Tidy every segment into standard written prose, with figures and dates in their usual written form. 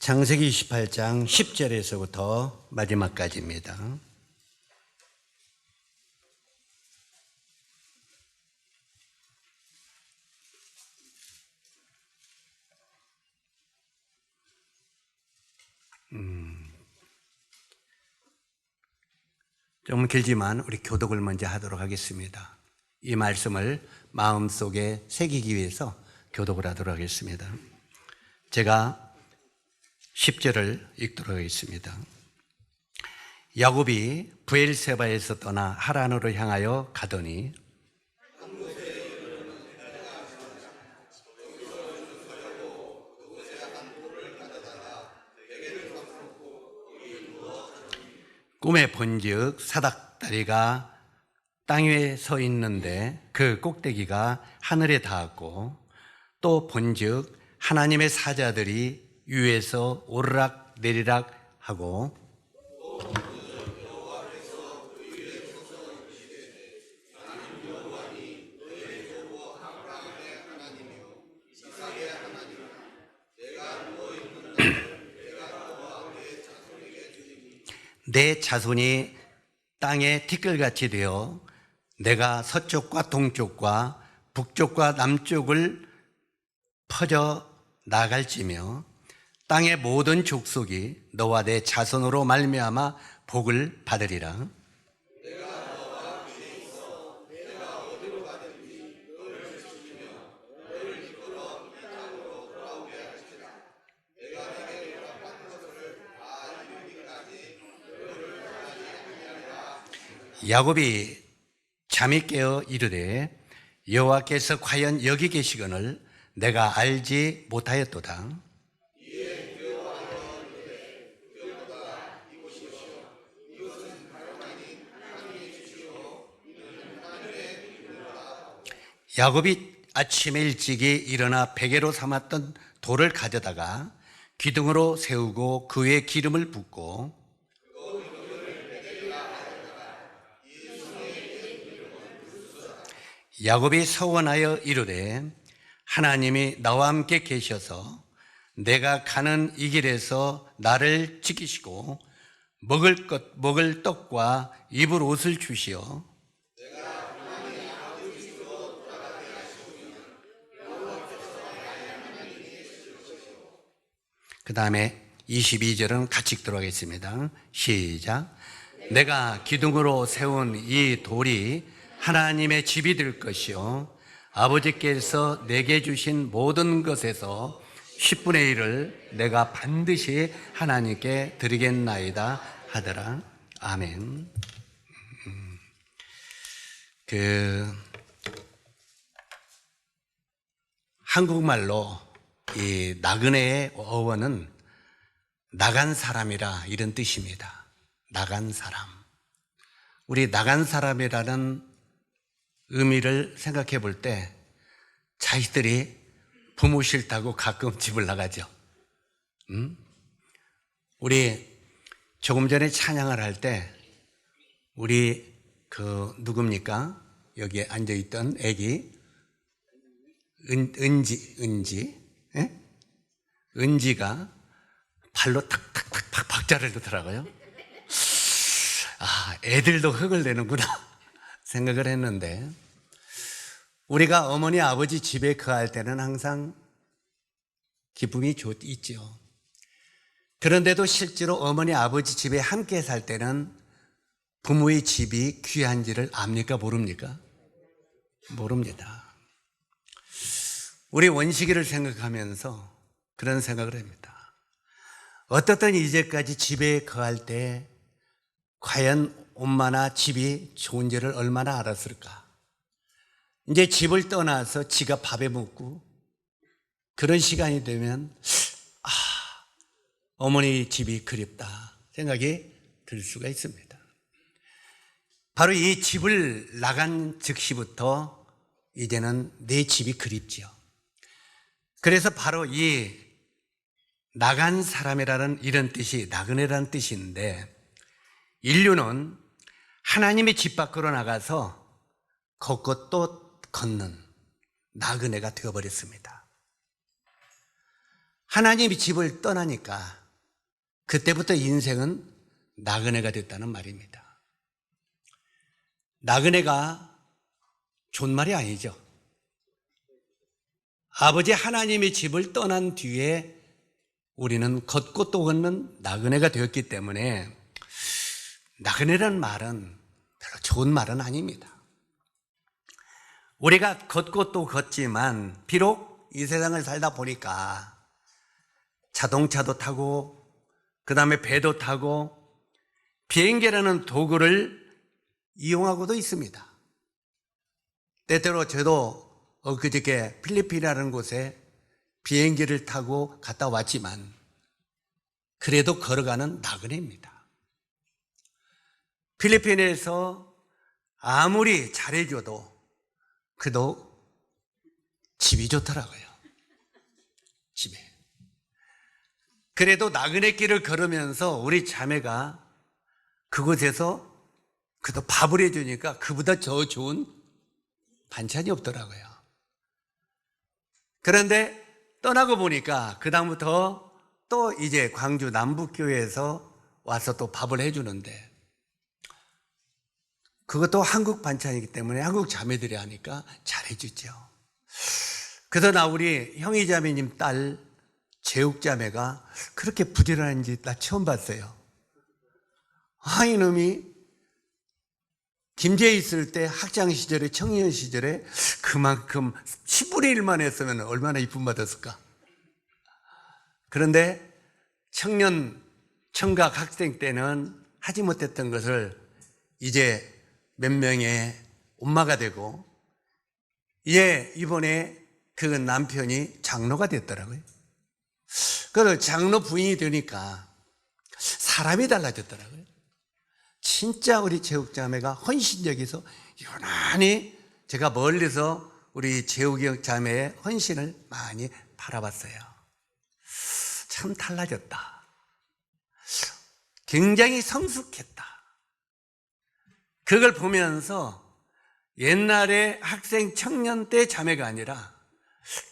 창세기 28장 10절에서부터 마지막까지입니다. 좀 길지만 우리 교독을 먼저 하도록 하겠습니다. 이 말씀을 마음속에 새기기 위해서 교독을 하도록 하겠습니다. 제가 10절을 읽도록 하겠습니다. 야곱이 브엘세바에서 떠나 하란으로 향하여 가더니 꿈에 본즉 사닥다리가 땅 위에 서 있는데 그 꼭대기가 하늘에 닿았고, 또 본즉 하나님의 사자들이 위에서 오르락 내리락 하고 내 자손이 땅에 티끌같이 되어 내가 서쪽과 동쪽과 북쪽과 남쪽을 퍼져 나갈지며 땅의 모든 족속이 너와 내 자손으로 말미암아 복을 받으리라. 야곱이 잠이 깨어 이르되 여호와께서 과연 여기 계시거늘 내가 알지 못하였도다. 야곱이 아침에 일찍이 일어나 베개로 삼았던 돌을 가져다가 기둥으로 세우고 그 위에 기름을 붓고 야곱이 서원하여 이르되 하나님이 나와 함께 계셔서 내가 가는 이 길에서 나를 지키시고 먹을 떡과 입을 옷을 주시어 그 다음에 22절은 같이 읽도록 하겠습니다. 시작. 내가 기둥으로 세운 이 돌이 하나님의 집이 될 것이요 아버지께서 내게 주신 모든 것에서 10분의 1을 내가 반드시 하나님께 드리겠나이다 하더라. 아멘. 한국말로 이 나그네의 어원은 나간 사람이라 이런 뜻입니다. 나간 사람. 우리 나간 사람이라는 의미를 생각해 볼 때 자식들이 부모 싫다고 가끔 집을 나가죠. 우리 조금 전에 찬양을 할 때 우리 누굽니까? 여기에 앉아있던 애기 은지가 발로 탁탁탁 박자를 넣더라고요. 애들도 흙을 내는구나 생각을 했는데, 우리가 어머니 아버지 집에 거할 때는 항상 기쁨이 있죠. 그런데도 실제로 어머니 아버지 집에 함께 살 때는 부모의 집이 귀한지를 압니까? 모릅니까? 모릅니다. 우리 원식이를 생각하면서 그런 생각을 합니다. 어떻든 이제까지 집에 거할 때 과연 엄마나 집이 좋은지를 얼마나 알았을까? 이제 집을 떠나서 지가 밥에 먹고 그런 시간이 되면 어머니 집이 그립다 생각이 들 수가 있습니다. 바로 이 집을 나간 즉시부터 이제는 내 집이 그립지요. 그래서 바로 이 나간 사람이라는 이런 뜻이 나그네라는 뜻인데, 인류는 하나님의 집 밖으로 나가서 걷고 또 걷는 나그네가 되어버렸습니다. 하나님이 집을 떠나니까 그때부터 인생은 나그네가 됐다는 말입니다. 나그네가 존말이 아니죠. 아버지 하나님의 집을 떠난 뒤에 우리는 걷고 또 걷는 나그네가 되었기 때문에 나그네라는 말은 별로 좋은 말은 아닙니다. 우리가 걷고 또 걷지만 비록 이 세상을 살다 보니까 자동차도 타고 그 다음에 배도 타고 비행기라는 도구를 이용하고도 있습니다. 때때로 저도 그저께 필리핀이라는 곳에 비행기를 타고 갔다 왔지만 그래도 걸어가는 나그네입니다. 필리핀에서 아무리 잘해줘도 그래도 집이 좋더라고요. 집에. 그래도 나그네 길을 걸으면서 우리 자매가 그곳에서 그래도 밥을 해주니까 그보다 더 좋은 반찬이 없더라고요. 그런데 떠나고 보니까 그다음부터 또 이제 광주 남북교회에서 와서 또 밥을 해주는데 그것도 한국 반찬이기 때문에 한국 자매들이 하니까 잘해주죠. 그래서 나 우리 형이 자매님 딸 재욱 자매가 그렇게 부지런한지 나 처음 봤어요. 이놈이 김제에 있을 때 학창 시절에 청년 시절에 그만큼 10분의 1만 했으면 얼마나 이쁨 받았을까. 그런데 청각 학생 때는 하지 못했던 것을 이제 몇 명의 엄마가 되고 이제 이번에 그 남편이 장로가 됐더라고요. 그래서 장로 부인이 되니까 사람이 달라졌더라고요. 진짜 우리 재욱자매가 헌신적이서 유난히 제가 멀리서 우리 재욱이 자매의 헌신을 많이 바라봤어요. 참 달라졌다. 굉장히 성숙했다. 그걸 보면서 옛날에 학생 청년 때 자매가 아니라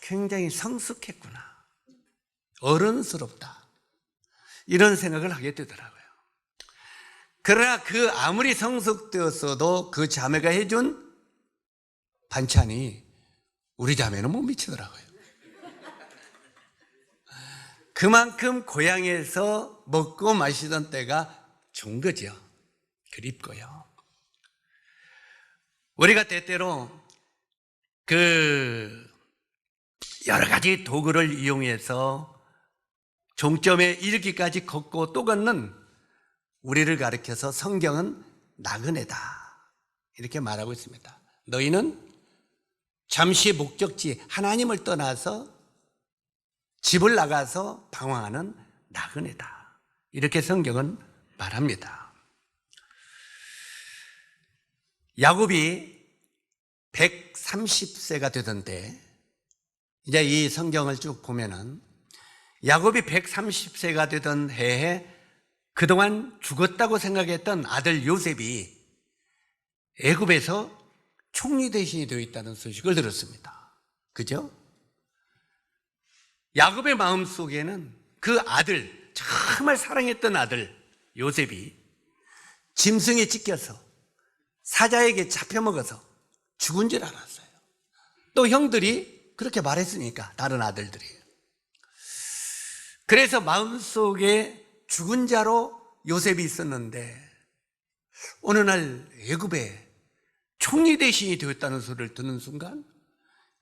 굉장히 성숙했구나. 어른스럽다. 이런 생각을 하게 되더라고요. 그러나 그 아무리 성숙되었어도 그 자매가 해준 반찬이 우리 자매는 못 미치더라고요. 그만큼 고향에서 먹고 마시던 때가 좋은 거죠. 그립고요. 우리가 때때로 여러 가지 도구를 이용해서 종점에 이르기까지 걷고 또 걷는 우리를 가리켜서 성경은 나그네다 이렇게 말하고 있습니다. 너희는 잠시 목적지 하나님을 떠나서 집을 나가서 방황하는 나그네다 이렇게 성경은 말합니다. 야곱이 130세가 되던데 이제 이 성경을 쭉 보면은 야곱이 130세가 되던 해에 그동안 죽었다고 생각했던 아들 요셉이 애굽에서 총리 대신이 되어 있다는 소식을 들었습니다. 그죠? 야곱의 마음속에는 그 아들, 정말 사랑했던 아들 요셉이 짐승에 찢겨서 사자에게 잡혀먹어서 죽은 줄 알았어요. 또 형들이 그렇게 말했으니까 다른 아들들이. 그래서 마음속에 죽은 자로 요셉이 있었는데 어느 날 애굽에 총리 대신이 되었다는 소리를 듣는 순간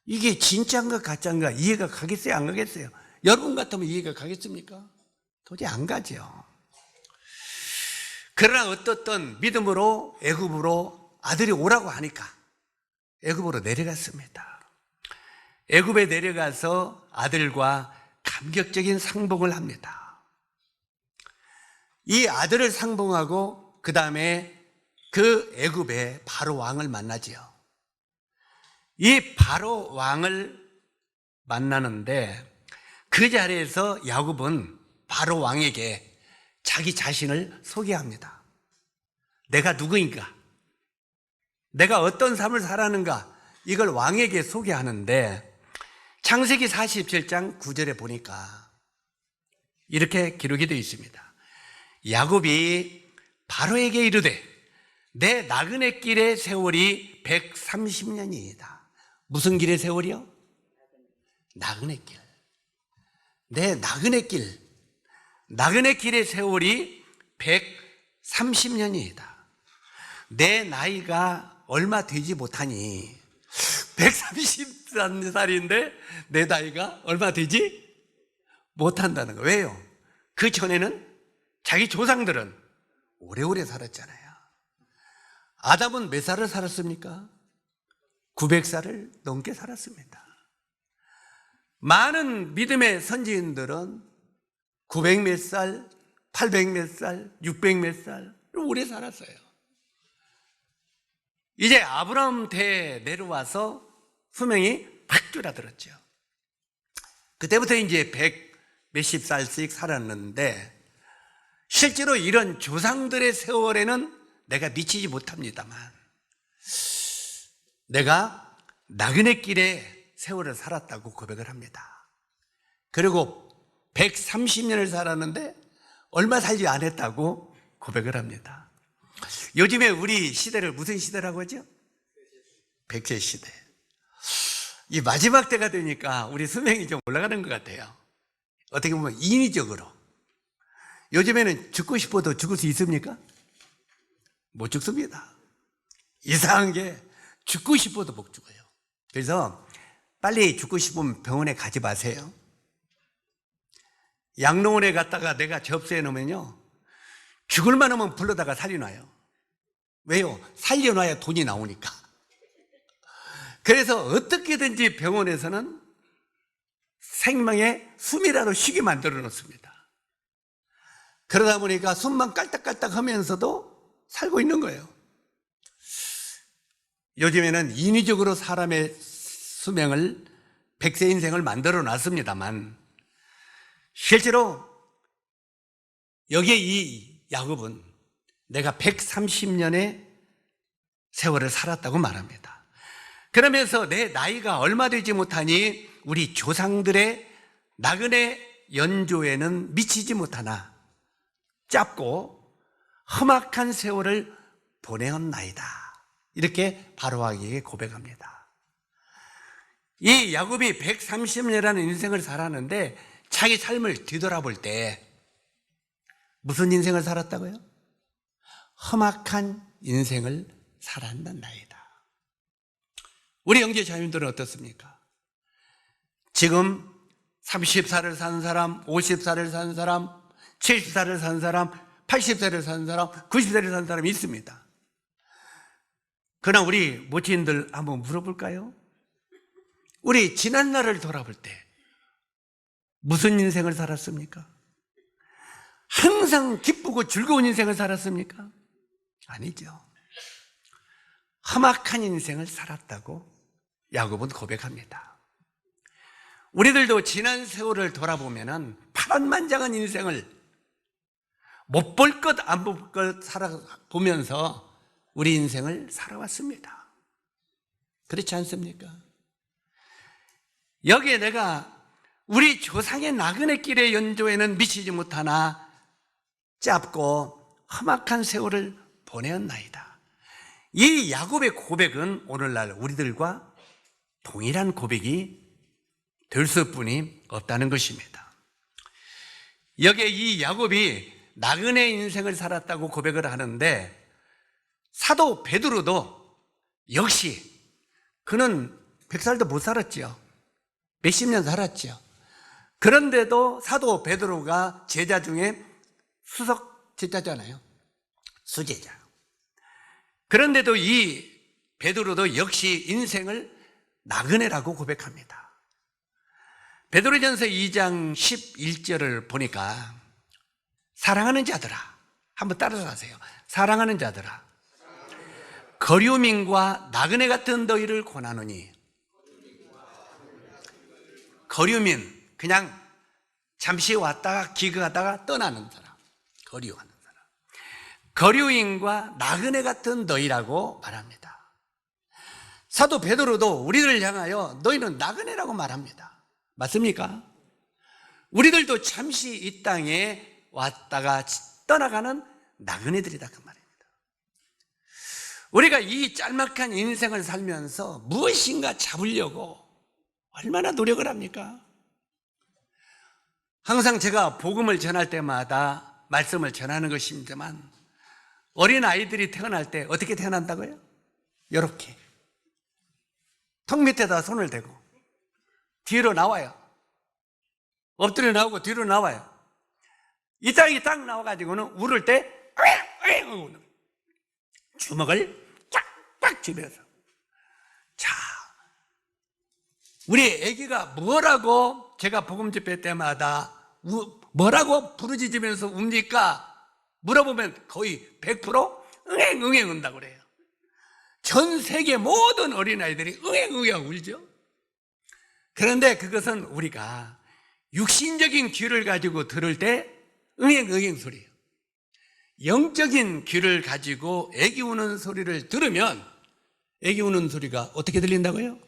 이게 진짜인가 가짜인가 이해가 가겠어요? 안 가겠어요? 여러분 같으면 이해가 가겠습니까? 도저히 안 가죠. 그러나 어떻든 믿음으로 애굽으로 아들이 오라고 하니까 애굽으로 내려갔습니다. 애굽에 내려가서 아들과 감격적인 상봉을 합니다. 이 아들을 상봉하고 그 다음에 그 애굽의 바로 왕을 만나지요. 이 바로 왕을 만나는데 그 자리에서 야곱은 바로 왕에게 자기 자신을 소개합니다. 내가 누구인가? 내가 어떤 삶을 살았는가? 이걸 왕에게 소개하는데 창세기 47장 9절에 보니까 이렇게 기록이 되어 있습니다. 야곱이 바로에게 이르되 내 나그네 길의 세월이 130년이다. 무슨 길의 세월이요? 나그네 길. 내 나그네 길의 세월이 130년이다. 내 나이가 얼마 되지 못하니 130살인데 내 나이가 얼마 되지 못한다는 거예요. 왜요? 그 전에는 자기 조상들은 오래오래 살았잖아요. 아담은 몇 살을 살았습니까? 900살을 넘게 살았습니다. 많은 믿음의 선지인들은 900 몇 살, 800 몇 살, 600 몇 살 오래 살았어요. 이제 아브라함 때 내려와서 수명이 팍 줄어들었죠. 그때부터 이제 100 몇십 살씩 살았는데 실제로 이런 조상들의 세월에는 내가 미치지 못합니다만 내가 나그네 길의 세월을 살았다고 고백을 합니다. 그리고 130년을 살았는데 얼마 살지 않았다고 고백을 합니다. 요즘에 우리 시대를 무슨 시대라고 하죠? 100세 시대. 이 마지막 때가 되니까 우리 수명이 좀 올라가는 것 같아요. 어떻게 보면 인위적으로. 요즘에는 죽고 싶어도 죽을 수 있습니까? 못 죽습니다. 이상한 게 죽고 싶어도 못 죽어요. 그래서 빨리 죽고 싶으면 병원에 가지 마세요. 양로원에 갔다가 내가 접수해 놓으면요, 죽을 만하면 불러다가 살려놔요. 왜요? 살려놔야 돈이 나오니까. 그래서 어떻게든지 병원에서는 생명의 숨이라도 쉬게 만들어 놓습니다. 그러다 보니까 숨만 깔딱깔딱 하면서도 살고 있는 거예요. 요즘에는 인위적으로 사람의 수명을 100세 인생을 만들어 놨습니다만 실제로 여기에 이 야곱은 내가 130년의 세월을 살았다고 말합니다. 그러면서 내 나이가 얼마 되지 못하니 우리 조상들의 나그네 연조에는 미치지 못하나 짧고 험악한 세월을 보내었나이다. 이렇게 바로에게 고백합니다. 이 야곱이 130년이라는 인생을 살았는데 자기 삶을 뒤돌아볼 때 무슨 인생을 살았다고요? 험악한 인생을 살았나이다. 우리 형제 자매들은 어떻습니까? 지금 30살을 산 사람, 50살을 산 사람, 70살을 산 사람, 80살을 산 사람, 90살을 산 사람이 있습니다. 그러나 우리 모친들 한번 물어볼까요? 우리 지난 날을 돌아볼 때 무슨 인생을 살았습니까? 항상 기쁘고 즐거운 인생을 살았습니까? 아니죠. 험악한 인생을 살았다고 야곱은 고백합니다. 우리들도 지난 세월을 돌아보면 파란만장한 인생을 못 볼 것 안 볼 것 살아보면서 우리 인생을 살아왔습니다. 그렇지 않습니까? 여기에 내가 우리 조상의 나그네 길의 연조에는 미치지 못하나 짧고 험악한 세월을 보내었나이다. 이 야곱의 고백은 오늘날 우리들과 동일한 고백이 될 수뿐이 없다는 것입니다. 여기에 이 야곱이 나그네 인생을 살았다고 고백을 하는데 사도 베드로도 역시 그는 100살도 못 살았죠. 몇십 년 살았죠. 그런데도 사도 베드로가 제자 중에 수석 제자잖아요. 수제자. 그런데도 이 베드로도 역시 인생을 나그네라고 고백합니다. 베드로전서 2장 11절을 보니까 사랑하는 자들아, 한번 따라가세요. 사랑하는 자들아, 거류민과 나그네 같은 너희를 권하노니. 거류민, 그냥 잠시 왔다가 기거하다가 떠나는 사람, 거류하는 사람. 거류인과 나그네 같은 너희라고 말합니다. 사도 베드로도 우리를 향하여 너희는 나그네라고 말합니다. 맞습니까? 우리들도 잠시 이 땅에 왔다가 떠나가는 나그네들이다 그 말입니다. 우리가 이 짤막한 인생을 살면서 무엇인가 잡으려고 얼마나 노력을 합니까? 항상 제가 복음을 전할 때마다 말씀을 전하는 것입니다만, 어린 아이들이 태어날 때 어떻게 태어난다고요? 이렇게 턱 밑에다 손을 대고 뒤로 나와요. 엎드려 나오고 뒤로 나와요. 이 땅이 딱 나와가지고는 울을 때 주먹을 꽉꽉 쥐면서, 자, 우리 아기가 뭐라고 제가 복음 집회 때마다 뭐라고 부르짖으면서 웁니까? 물어보면 거의 100% 응애 운다고 그래요. 전 세계 모든 어린아이들이 응애 울죠. 그런데 그것은 우리가 육신적인 귀를 가지고 들을 때 응애 소리예요. 영적인 귀를 가지고 애기 우는 소리를 들으면, 애기 우는 소리가 어떻게 들린다고요?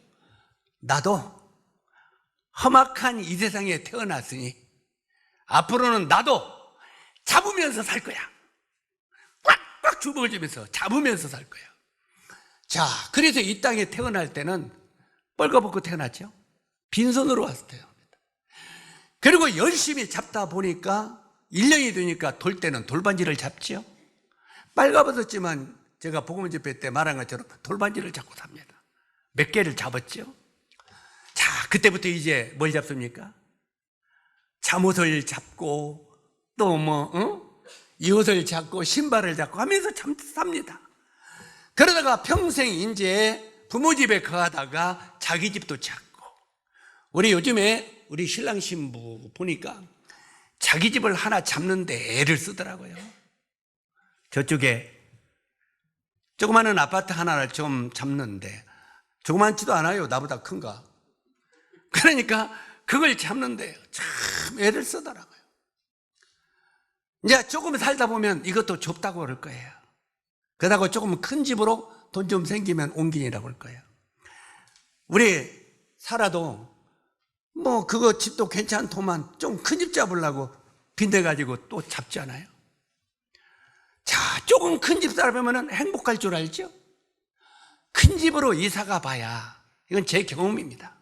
나도 험악한 이 세상에 태어났으니 앞으로는 나도 잡으면서 살 거야. 꽉꽉 주먹을 쥐면서 잡으면서 살 거야. 자, 그래서 이 땅에 태어날 때는 뻘거벗고 태어났죠. 빈손으로 와서 태어납니다. 그리고 열심히 잡다 보니까 1년이 되니까 돌 때는 돌반지를 잡지요. 빨가벗었지만 제가 복음 집회 때 말한 것처럼 돌반지를 잡고 삽니다. 몇 개를 잡았죠. 자, 그때부터 이제 뭘 잡습니까? 잠옷을 잡고 또 이 옷을 잡고 신발을 잡고 하면서 참 삽니다. 그러다가 평생 이제 부모 집에 거하다가 자기 집도 찾고, 우리 요즘에 우리 신랑 신부 보니까 자기 집을 하나 잡는데 애를 쓰더라고요. 저쪽에 조그마한 아파트 하나를 좀 잡는데, 조그만치도 않아요. 나보다 큰가. 그러니까 그걸 잡는데 참 애를 쓰더라고요. 이제 조금 살다 보면 이것도 좁다고 그럴 거예요. 그러다가 조금 큰 집으로 돈 좀 생기면 옮기니라고 그럴 거예요. 우리 살아도 그거 집도 괜찮더만 좀 큰 집 잡으려고 빈대가지고 또 잡잖아요. 자, 조금 큰 집 살아보면 행복할 줄 알죠? 큰 집으로 이사가 봐야, 이건 제 경험입니다.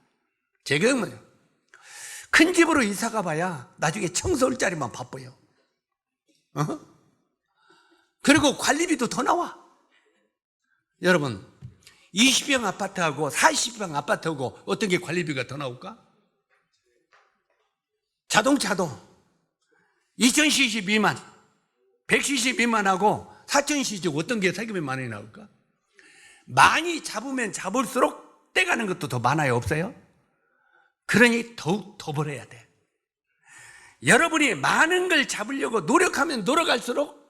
제 경험은 큰 집으로 이사가 봐야 나중에 청소할 자리만 바빠요. 그리고 관리비도 더 나와. 여러분, 20평 아파트하고 40평 아파트하고 어떤 게 관리비가 더 나올까? 자동차도 2000cc 미만, 100cc 미만하고 4000cc 어떤 게 세금이 많이 나올까? 많이 잡으면 잡을수록 떼가는 것도 더 많아요, 없어요? 그러니 더욱 더 벌어야 돼. 여러분이 많은 걸 잡으려고 노력하면 노력할수록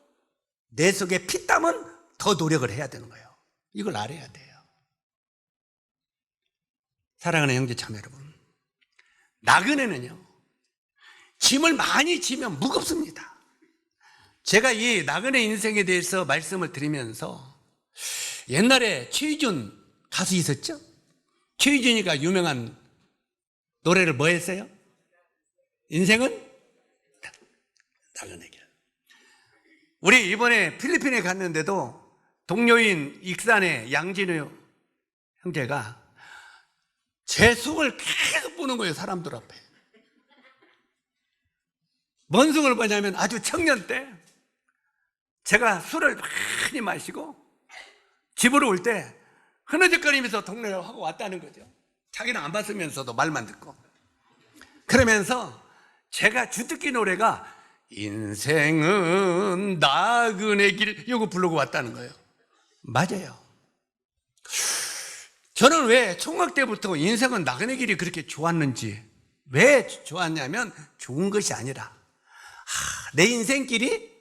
내 속에 피땀은 더 노력을 해야 되는 거예요. 이걸 알아야 돼요. 사랑하는 형제 자매 여러분, 나그네는요, 짐을 많이 지면 무겁습니다. 제가 이 나그네 인생에 대해서 말씀을 드리면서, 옛날에 최희준 가수 있었죠? 최희준이가 유명한 노래를 뭐 했어요? 인생은 나그네 길. 우리 이번에 필리핀에 갔는데도 동료인 익산의 양진우 형제가 제 숙을 계속 보는 거예요, 사람들 앞에. 뭔 숙을 보냐면 아주 청년 때 제가 술을 많이 마시고 집으로 올 때 흐느적거리면서 동네를 하고 왔다는 거죠. 자기는 안 봤으면서도 말만 듣고. 그러면서 제가 주특기 노래가 인생은 나그네 길, 이거 부르고 왔다는 거예요. 맞아요. 저는 왜 총각 때부터 인생은 나그네 길이 그렇게 좋았는지, 왜 좋았냐면 좋은 것이 아니라 내 인생길이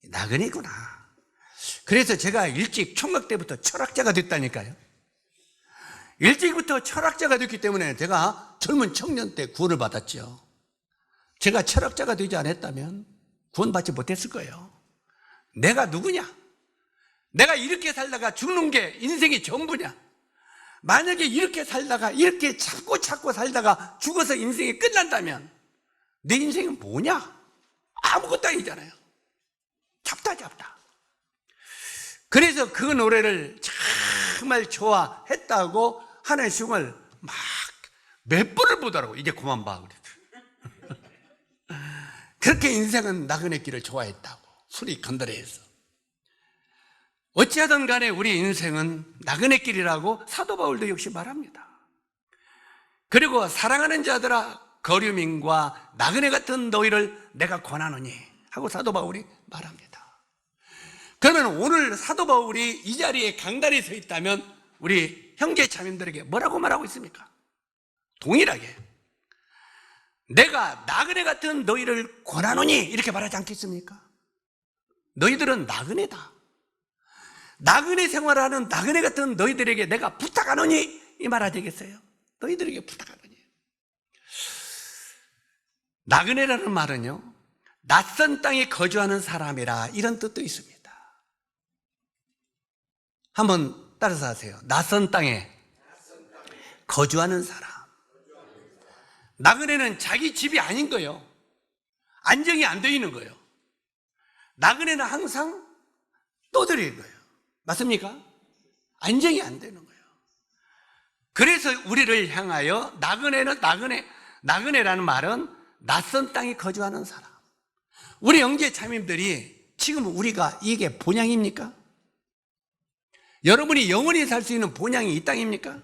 나그네구나. 그래서 제가 일찍 총각 때부터 철학자가 됐다니까요. 일찍부터 철학자가 됐기 때문에 제가 젊은 청년 때 구원을 받았죠. 제가 철학자가 되지 않았다면 구원받지 못했을 거예요. 내가 누구냐? 내가 이렇게 살다가 죽는 게 인생의 전부냐? 만약에 이렇게 살다가 이렇게 찾고 살다가 죽어서 인생이 끝난다면 내 인생은 뭐냐? 아무것도 아니잖아요. 잡다. 그래서 그 노래를 정말 좋아했다고 하나의 흉을 막 몇 번을 보더라고. 이제 그만 봐. 그렇게 인생은 나그네 길을 좋아했다고. 술이 건드려서. 어찌하든 간에 우리 인생은 나그네 길이라고 사도 바울도 역시 말합니다. 그리고 사랑하는 자들아 거류민과 나그네 같은 너희를 내가 권하노니 하고 사도 바울이 말합니다. 그러면 오늘 사도 바울이 이 자리에 강단에 서 있다면 우리 형제 자매들에게 뭐라고 말하고 있습니까? 동일하게 내가 나그네 같은 너희를 권하노니 이렇게 말하지 않겠습니까? 너희들은 나그네다. 나그네 생활하는 나그네 같은 너희들에게 내가 부탁하노니 이 말 하지 되겠어요? 너희들에게 부탁하노니. 나그네라는 말은요, 낯선 땅에 거주하는 사람이라 이런 뜻도 있습니다. 한번 따라서 하세요. 낯선 땅에 거주하는 사람. 나그네는 자기 집이 아닌 거예요. 안정이 안 되어 있는 거예요. 나그네는 항상 떠들인 거예요. 맞습니까? 안정이 안 되는 거예요. 그래서 우리를 향하여 나그네라는 말은 낯선 땅에 거주하는 사람. 우리 형제 자매님들이 지금 우리가 이게 본향입니까? 여러분이 영원히 살 수 있는 본향이 이 땅입니까?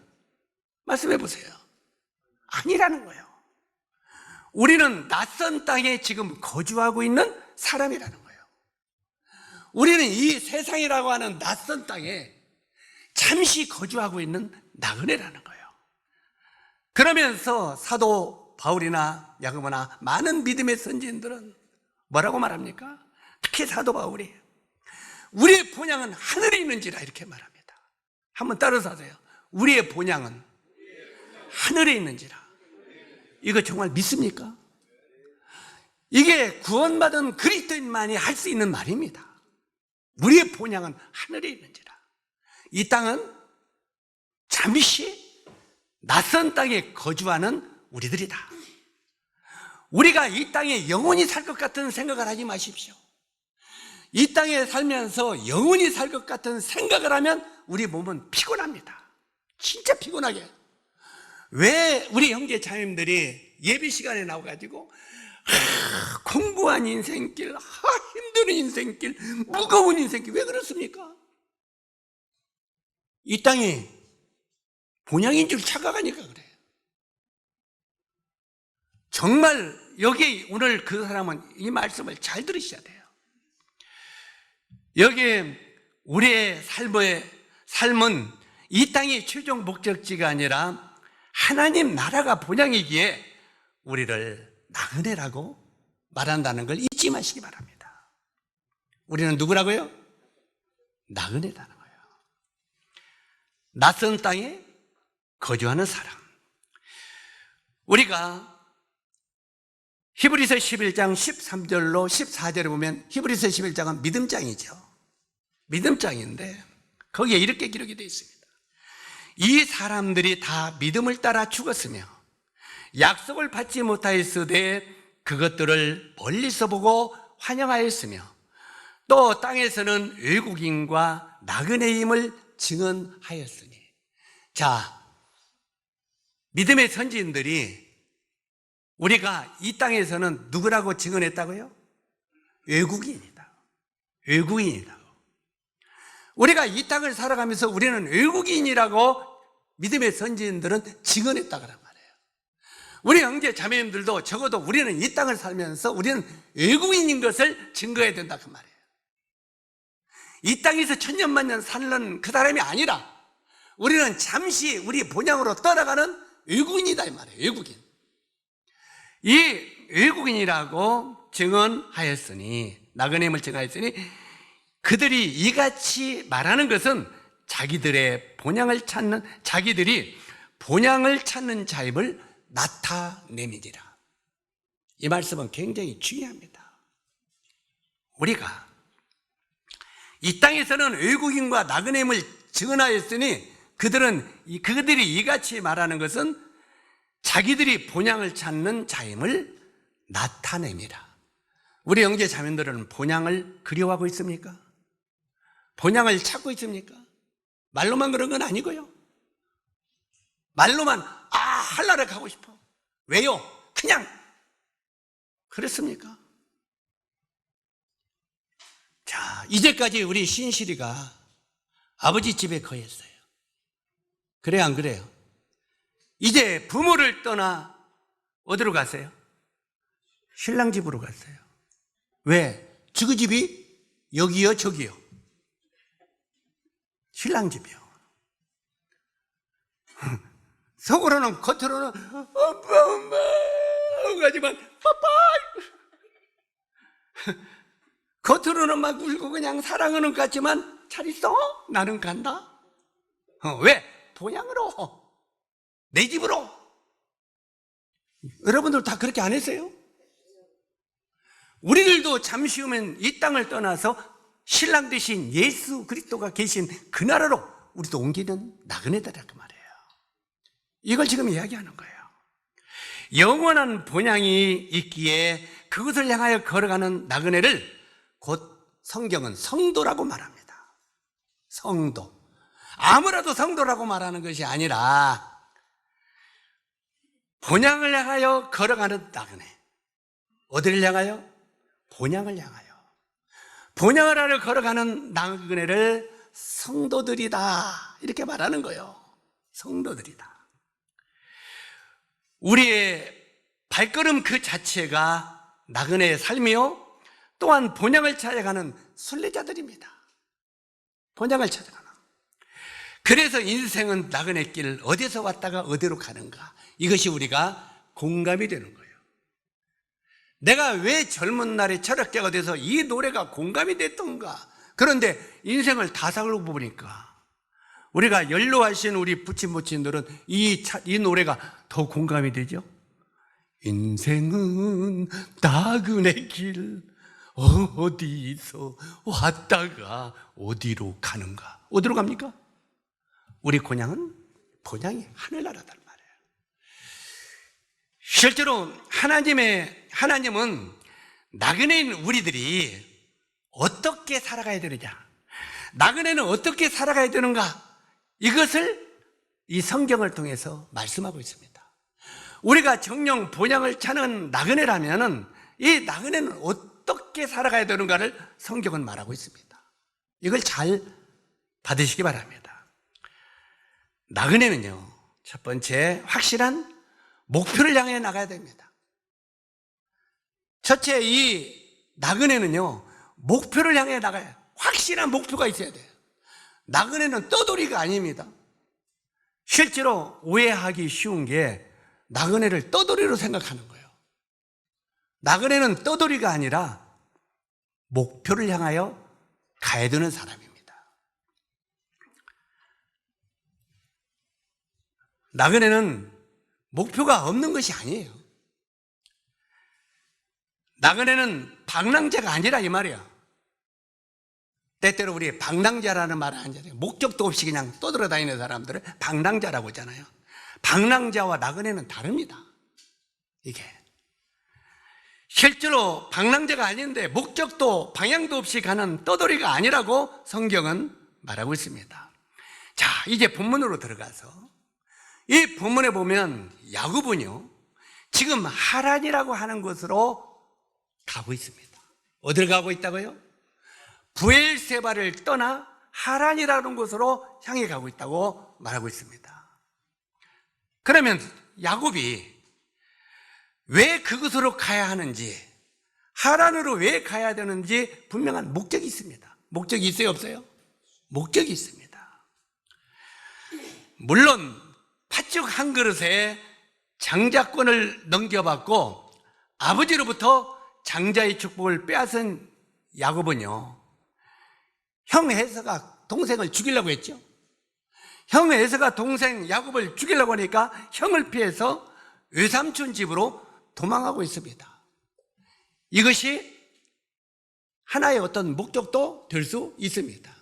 말씀해 보세요. 아니라는 거예요. 우리는 낯선 땅에 지금 거주하고 있는 사람이라는 거예요. 우리는 이 세상이라고 하는 낯선 땅에 잠시 거주하고 있는 나그네라는 거예요. 그러면서 사도 바울이나 야고보나 많은 믿음의 선지인들은 뭐라고 말합니까? 특히 사도 바울이 우리의 본향은 하늘에 있는지라 이렇게 말합니다. 한번 따라서 하세요. 우리의 본향은 하늘에 있는지라. 이거 정말 믿습니까? 이게 구원받은 그리스도인만이 할 수 있는 말입니다. 우리의 본향은 하늘에 있는지라. 이 땅은 잠시 낯선 땅에 거주하는 우리들이다. 우리가 이 땅에 영원히 살 것 같은 생각을 하지 마십시오. 이 땅에 살면서 영원히 살 것 같은 생각을 하면 우리 몸은 피곤합니다. 진짜 피곤하게. 왜 우리 형제 자매님들이 예배 시간에 나와가지고 공부한 인생길, 힘든 인생길, 무거운 인생길 왜 그렇습니까? 이 땅이 본향인 줄 착각하니까 그래요. 정말 여기 오늘 그 사람은 이 말씀을 잘 들으셔야 돼요. 여기 우리의 삶은 이 땅이 최종 목적지가 아니라 하나님 나라가 본향이기에 우리를 나그네라고 말한다는 걸 잊지 마시기 바랍니다. 우리는 누구라고요? 나그네라는 거예요. 낯선 땅에 거주하는 사람. 우리가 히브리서 11장 13절로 14절에 보면 히브리서 11장은 믿음장이죠. 믿음장인데 거기에 이렇게 기록이 되어 있습니다. 이 사람들이 다 믿음을 따라 죽었으며 약속을 받지 못하였으되 그것들을 멀리서 보고 환영하였으며 또 땅에서는 외국인과 나그네임을 증언하였으니. 자, 믿음의 선지인들이 우리가 이 땅에서는 누구라고 증언했다고요? 외국인이다. 외국인이라고. 우리가 이 땅을 살아가면서 우리는 외국인이라고 믿음의 선지인들은 증언했다고 하란 말이에요. 우리 형제 자매님들도 적어도 우리는 이 땅을 살면서 우리는 외국인인 것을 증거해야 된다 그 말이에요. 이 땅에서 천년만년 사는 그 사람이 아니라 우리는 잠시 우리 본향으로 떠나가는 외국인이다 이 말이에요. 외국인. 이 외국인이라고 증언하였으니, 나그네임을 증언하였으니 그들이 이같이 말하는 것은 자기들이 본향을 찾는 자임을 나타내니라. 이 말씀은 굉장히 중요합니다. 우리가 이 땅에서는 외국인과 나그네임을 증언하였으니 그들이 이같이 말하는 것은 자기들이 본향을 찾는 자임을 나타냅니다. 우리 형제 자매들은 본향을 그리워하고 있습니까? 본향을 찾고 있습니까? 말로만 그런 건 아니고요. 말로만 한나라 가고 싶어. 왜요? 그냥 그랬습니까? 자, 이제까지 우리 신실이가 아버지 집에 거했어요. 그래요, 안 그래요? 이제 부모를 떠나 어디로 갔어요? 신랑 집으로 갔어요. 왜? 그 집이 여기요, 저기요? 신랑 집이요. 속으로는, 겉으로는 엄마 하지만 아빠 겉으로는 막 울고 그냥 사랑하는 것 같지만 잘 있어? 나는 간다. 왜? 본향으로, 내 집으로. 여러분들 다 그렇게 안 했어요? 우리들도 잠시 후면 이 땅을 떠나서 신랑 되신 예수 그리스도가 계신 그 나라로 우리도 옮기는 나그네들이란 그 말이에요. 이걸 지금 이야기하는 거예요. 영원한 본향이 있기에 그것을 향하여 걸어가는 나그네를 곧 성경은 성도라고 말합니다. 성도. 아무라도 성도라고 말하는 것이 아니라 본향을 향하여 걸어가는 나그네. 어디를 향하여? 본향을 향하여. 본향을 향하여 걸어가는 나그네를 성도들이다 이렇게 말하는 거예요. 성도들이다. 우리의 발걸음 그 자체가 나그네의 삶이요, 또한 본향을 찾아가는 순례자들입니다. 본향을 찾아가는. 그래서 인생은 나그네 길, 어디서 왔다가 어디로 가는가, 이것이 우리가 공감이 되는 거예요. 내가 왜 젊은 날에 철학자가 돼서 이 노래가 공감이 됐던가. 그런데 인생을 다 살고 보니까 우리가 연로하신 우리 부친모친들은 이 노래가 더 공감이 되죠. 인생은 나그네 길, 어디서 왔다가 어디로 가는가. 어디로 갑니까? 우리 본향은 본향이 하늘나라단 말이에요. 실제로 하나님은 나그네인 우리들이 어떻게 살아가야 되느냐, 나그네는 어떻게 살아가야 되는가, 이것을 이 성경을 통해서 말씀하고 있습니다. 우리가 정령 본향을 찾는 나그네라면 이 나그네는 어떻게 살아가야 되는가를 성경은 말하고 있습니다. 이걸 잘 받으시기 바랍니다. 나그네는요, 첫 번째 확실한 목표를 향해 나가야 됩니다. 첫째, 이 나그네는요, 목표를 향해 나가야, 확실한 목표가 있어야 돼요. 나그네는 떠돌이가 아닙니다. 실제로 오해하기 쉬운 게 나그네를 떠돌이로 생각하는 거예요. 나그네는 떠돌이가 아니라 목표를 향하여 가야 되는 사람입니다. 나그네는 목표가 없는 것이 아니에요. 나그네는 방랑자가 아니라 이 말이야. 때때로 우리 방랑자라는 말을 하잖아요. 목적도 없이 그냥 떠돌아다니는 사람들을 방랑자라고 하잖아요. 방랑자와 나그네는 다릅니다. 이게 실제로 방랑자가 아닌데 목적도 방향도 없이 가는 떠돌이가 아니라고 성경은 말하고 있습니다. 자, 이제 본문으로 들어가서 이 본문에 보면 야곱은요, 지금 하란이라고 하는 곳으로 가고 있습니다. 어디를 가고 있다고요? 브엘세바를 떠나 하란이라는 곳으로 향해 가고 있다고 말하고 있습니다. 그러면 야곱이 왜 그곳으로 가야 하는지, 하란으로 왜 가야 되는지 분명한 목적이 있습니다. 목적이 있어요, 없어요? 목적이 있습니다. 물론 팥죽 한 그릇에 장자권을 넘겨받고 아버지로부터 장자의 축복을 빼앗은 야곱은요, 형 에서가 동생을 죽이려고 했죠. 형 에서가 동생 야곱을 죽이려고 하니까 형을 피해서 외삼촌 집으로 도망하고 있습니다. 이것이 하나의 어떤 목적도 될 수 있습니다.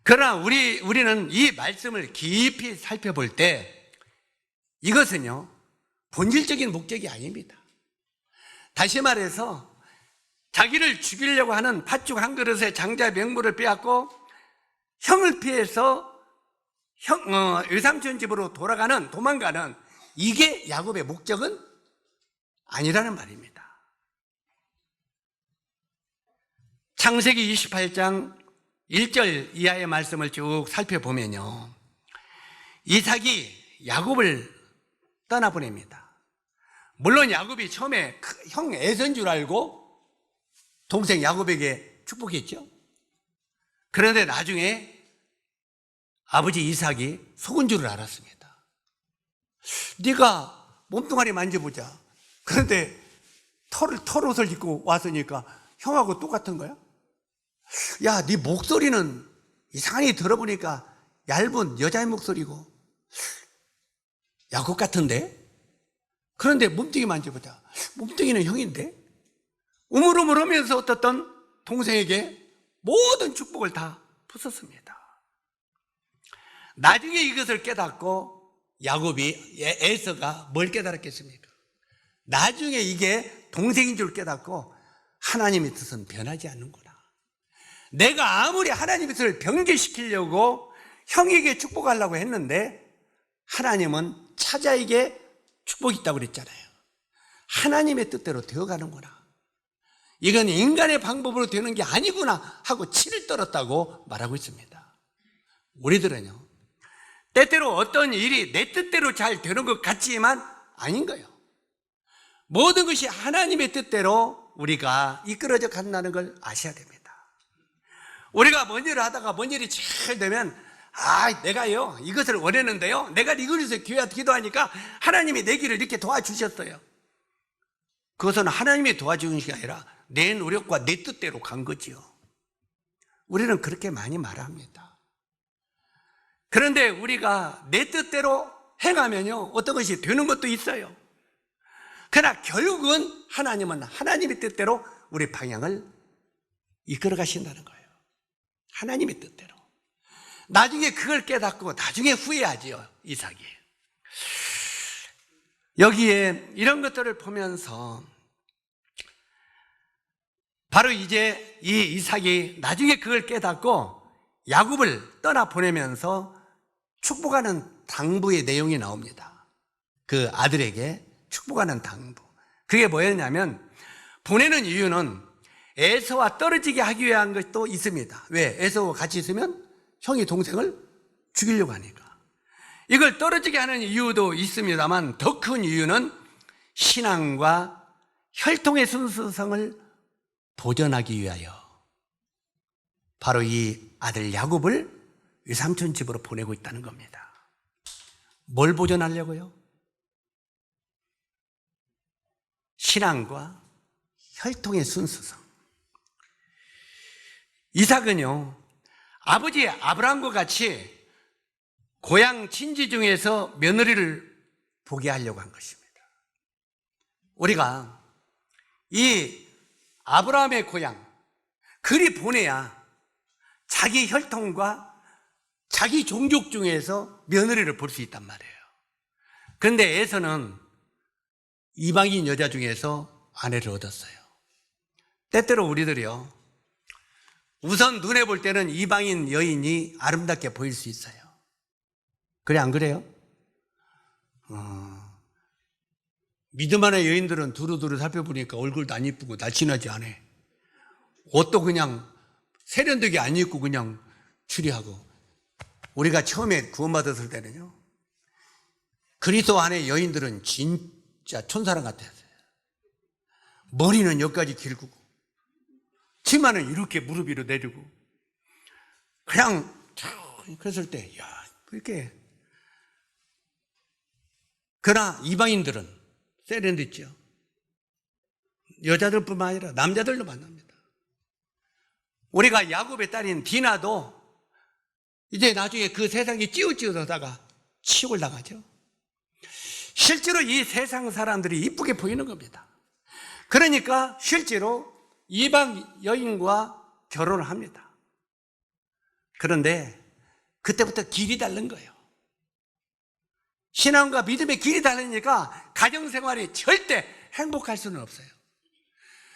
그러나 우리는 이 말씀을 깊이 살펴볼 때 이것은요, 본질적인 목적이 아닙니다. 다시 말해서 자기를 죽이려고 하는 팥죽 한 그릇에 장자 명물을 빼앗고 형을 피해서 외삼촌 집으로 도망가는 이게 야곱의 목적은 아니라는 말입니다. 창세기 28장 1절 이하의 말씀을 쭉 살펴보면요, 이삭이 야곱을 떠나보냅니다. 물론 야곱이 처음에 형 에서인 줄 알고 동생 야곱에게 축복했죠. 그런데 나중에 아버지 이삭이 속은 줄을 알았습니다. 네가 몸뚱아리 만져보자. 그런데 털옷을 입고 왔으니까 형하고 똑같은 거야? 야, 네 목소리는 이상하게 들어보니까 얇은 여자의 목소리고 야곱 같은데? 그런데 몸뚱이 만져보자. 몸뚱이는 형인데? 우물우물하면서 어떻던 동생에게 모든 축복을 다 부었습니다. 나중에 이것을 깨닫고 야곱이, 에서가 뭘 깨달았겠습니까? 나중에 이게 동생인 줄 깨닫고 하나님의 뜻은 변하지 않는구나. 내가 아무리 하나님의 뜻을 변개시키려고 형에게 축복하려고 했는데 하나님은 차자에게 축복이 있다고 그랬잖아요. 하나님의 뜻대로 되어가는구나. 이건 인간의 방법으로 되는 게 아니구나 하고 치를 떨었다고 말하고 있습니다. 우리들은요, 때때로 어떤 일이 내 뜻대로 잘 되는 것 같지만 아닌 거예요. 모든 것이 하나님의 뜻대로 우리가 이끌어져 간다는 걸 아셔야 됩니다. 우리가 뭔 일을 하다가 뭔 일이 잘 되면 내가요 이것을 원했는데요, 내가 이걸 위해서 기도하니까 하나님이 내 길을 이렇게 도와주셨어요. 그것은 하나님이 도와주는 것이 아니라 내 노력과 내 뜻대로 간 거지요. 우리는 그렇게 많이 말합니다. 그런데 우리가 내 뜻대로 행하면요 어떤 것이 되는 것도 있어요. 그러나 결국은 하나님은 하나님의 뜻대로 우리 방향을 이끌어 가신다는 거예요. 하나님의 뜻대로. 나중에 그걸 깨닫고 나중에 후회하지요, 이삭이. 여기에 이런 것들을 보면서 바로 이제 이 이삭이 나중에 그걸 깨닫고 야곱을 떠나 보내면서 축복하는 당부의 내용이 나옵니다. 그 아들에게 축복하는 당부. 그게 뭐였냐면, 보내는 이유는 에서와 떨어지게 하기 위한 것도 있습니다. 왜? 에서와 같이 있으면 형이 동생을 죽이려고 하니까. 이걸 떨어지게 하는 이유도 있습니다만 더 큰 이유는 신앙과 혈통의 순수성을 보존하기 위하여 바로 이 아들 야곱을 외삼촌 집으로 보내고 있다는 겁니다. 뭘 보존하려고요? 신앙과 혈통의 순수성. 이삭은요, 아버지 아브라함과 같이 고향 친지 중에서 며느리를 보게 하려고 한 것입니다. 우리가 이 아브라함의 고향, 그리 보내야 자기 혈통과 자기 종족 중에서 며느리를 볼 수 있단 말이에요. 그런데 에서는 이방인 여자 중에서 아내를 얻었어요. 때때로 우리들이요, 우선 눈에 볼 때는 이방인 여인이 아름답게 보일 수 있어요. 그래, 안 그래요? 믿음 안의 여인들은 두루두루 살펴보니까 얼굴도 안 이쁘고 날씬하지 않아. 옷도 그냥 세련되게 안 입고 그냥 추리하고. 우리가 처음에 구원받았을 때는요, 그리스도 안의 여인들은 진짜 천사랑 같았어요. 머리는 여기까지 길고 치마는 이렇게 무릎 위로 내리고 그냥 그랬을 때, 그렇게. 그러나 이방인들은 세련됐죠. 여자들뿐만 아니라 남자들도 만납니다. 우리가 야곱의 딸인 디나도 이제 나중에 그 세상에 찌우찌우하다가 치욕을 당하죠. 실제로 이 세상 사람들이 이쁘게 보이는 겁니다. 그러니까 실제로 이방 여인과 결혼을 합니다. 그런데 그때부터 길이 다른 거예요. 신앙과 믿음의 길이 다르니까 가정생활이 절대 행복할 수는 없어요.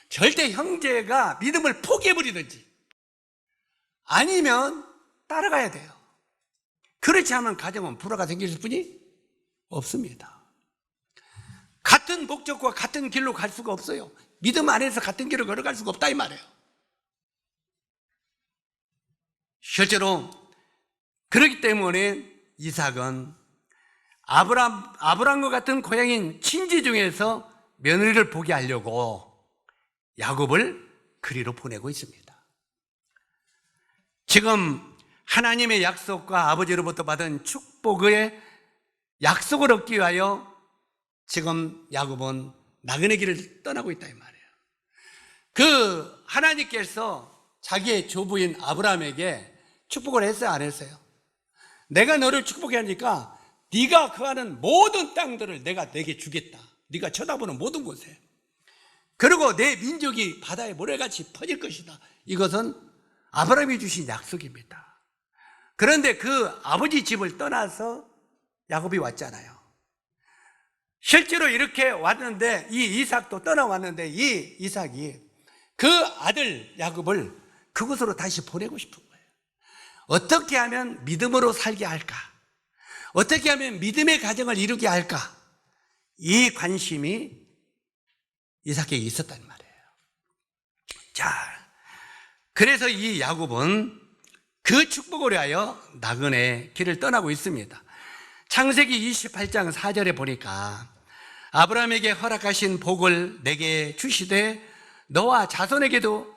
절대 형제가 믿음을 포기해버리든지 아니면 따라가야 돼요. 그렇지 않으면 가정은 불화가 생길 뿐이 없습니다. 같은 목적과 같은 길로 갈 수가 없어요. 믿음 안에서 같은 길을 걸어갈 수가 없다 이 말이에요. 실제로 그렇기 때문에 이삭은 아브라함과 같은 고향인 친지 중에서 며느리를 보게 하려고 야곱을 그리로 보내고 있습니다. 지금 하나님의 약속과 아버지로부터 받은 축복의 약속을 얻기 위하여 지금 야곱은 나그네 길을 떠나고 있다 이 말이에요. 그 하나님께서 자기의 조부인 아브라함에게 축복을 했어요, 안 했어요? 내가 너를 축복하니까 네가 거하는 모든 땅들을 내가 내게 주겠다. 네가 쳐다보는 모든 곳에. 그리고 내 민족이 바다의 모래같이 퍼질 것이다. 이것은 아브라함이 주신 약속입니다. 그런데 그 아버지 집을 떠나서 야곱이 왔잖아요. 실제로 이렇게 왔는데 이 이삭도 떠나왔는데 이 이삭이 그 아들 야곱을 그곳으로 다시 보내고 싶은 거예요. 어떻게 하면 믿음으로 살게 할까? 어떻게 하면 믿음의 가정을 이루게 할까? 이 관심이 이삭에게 있었단 말이에요. 자, 그래서 이 야곱은 그 축복을 위하여 나그네 길을 떠나고 있습니다. 창세기 28장 4절에 보니까 아브라함에게 허락하신 복을 내게 주시되 너와 자손에게도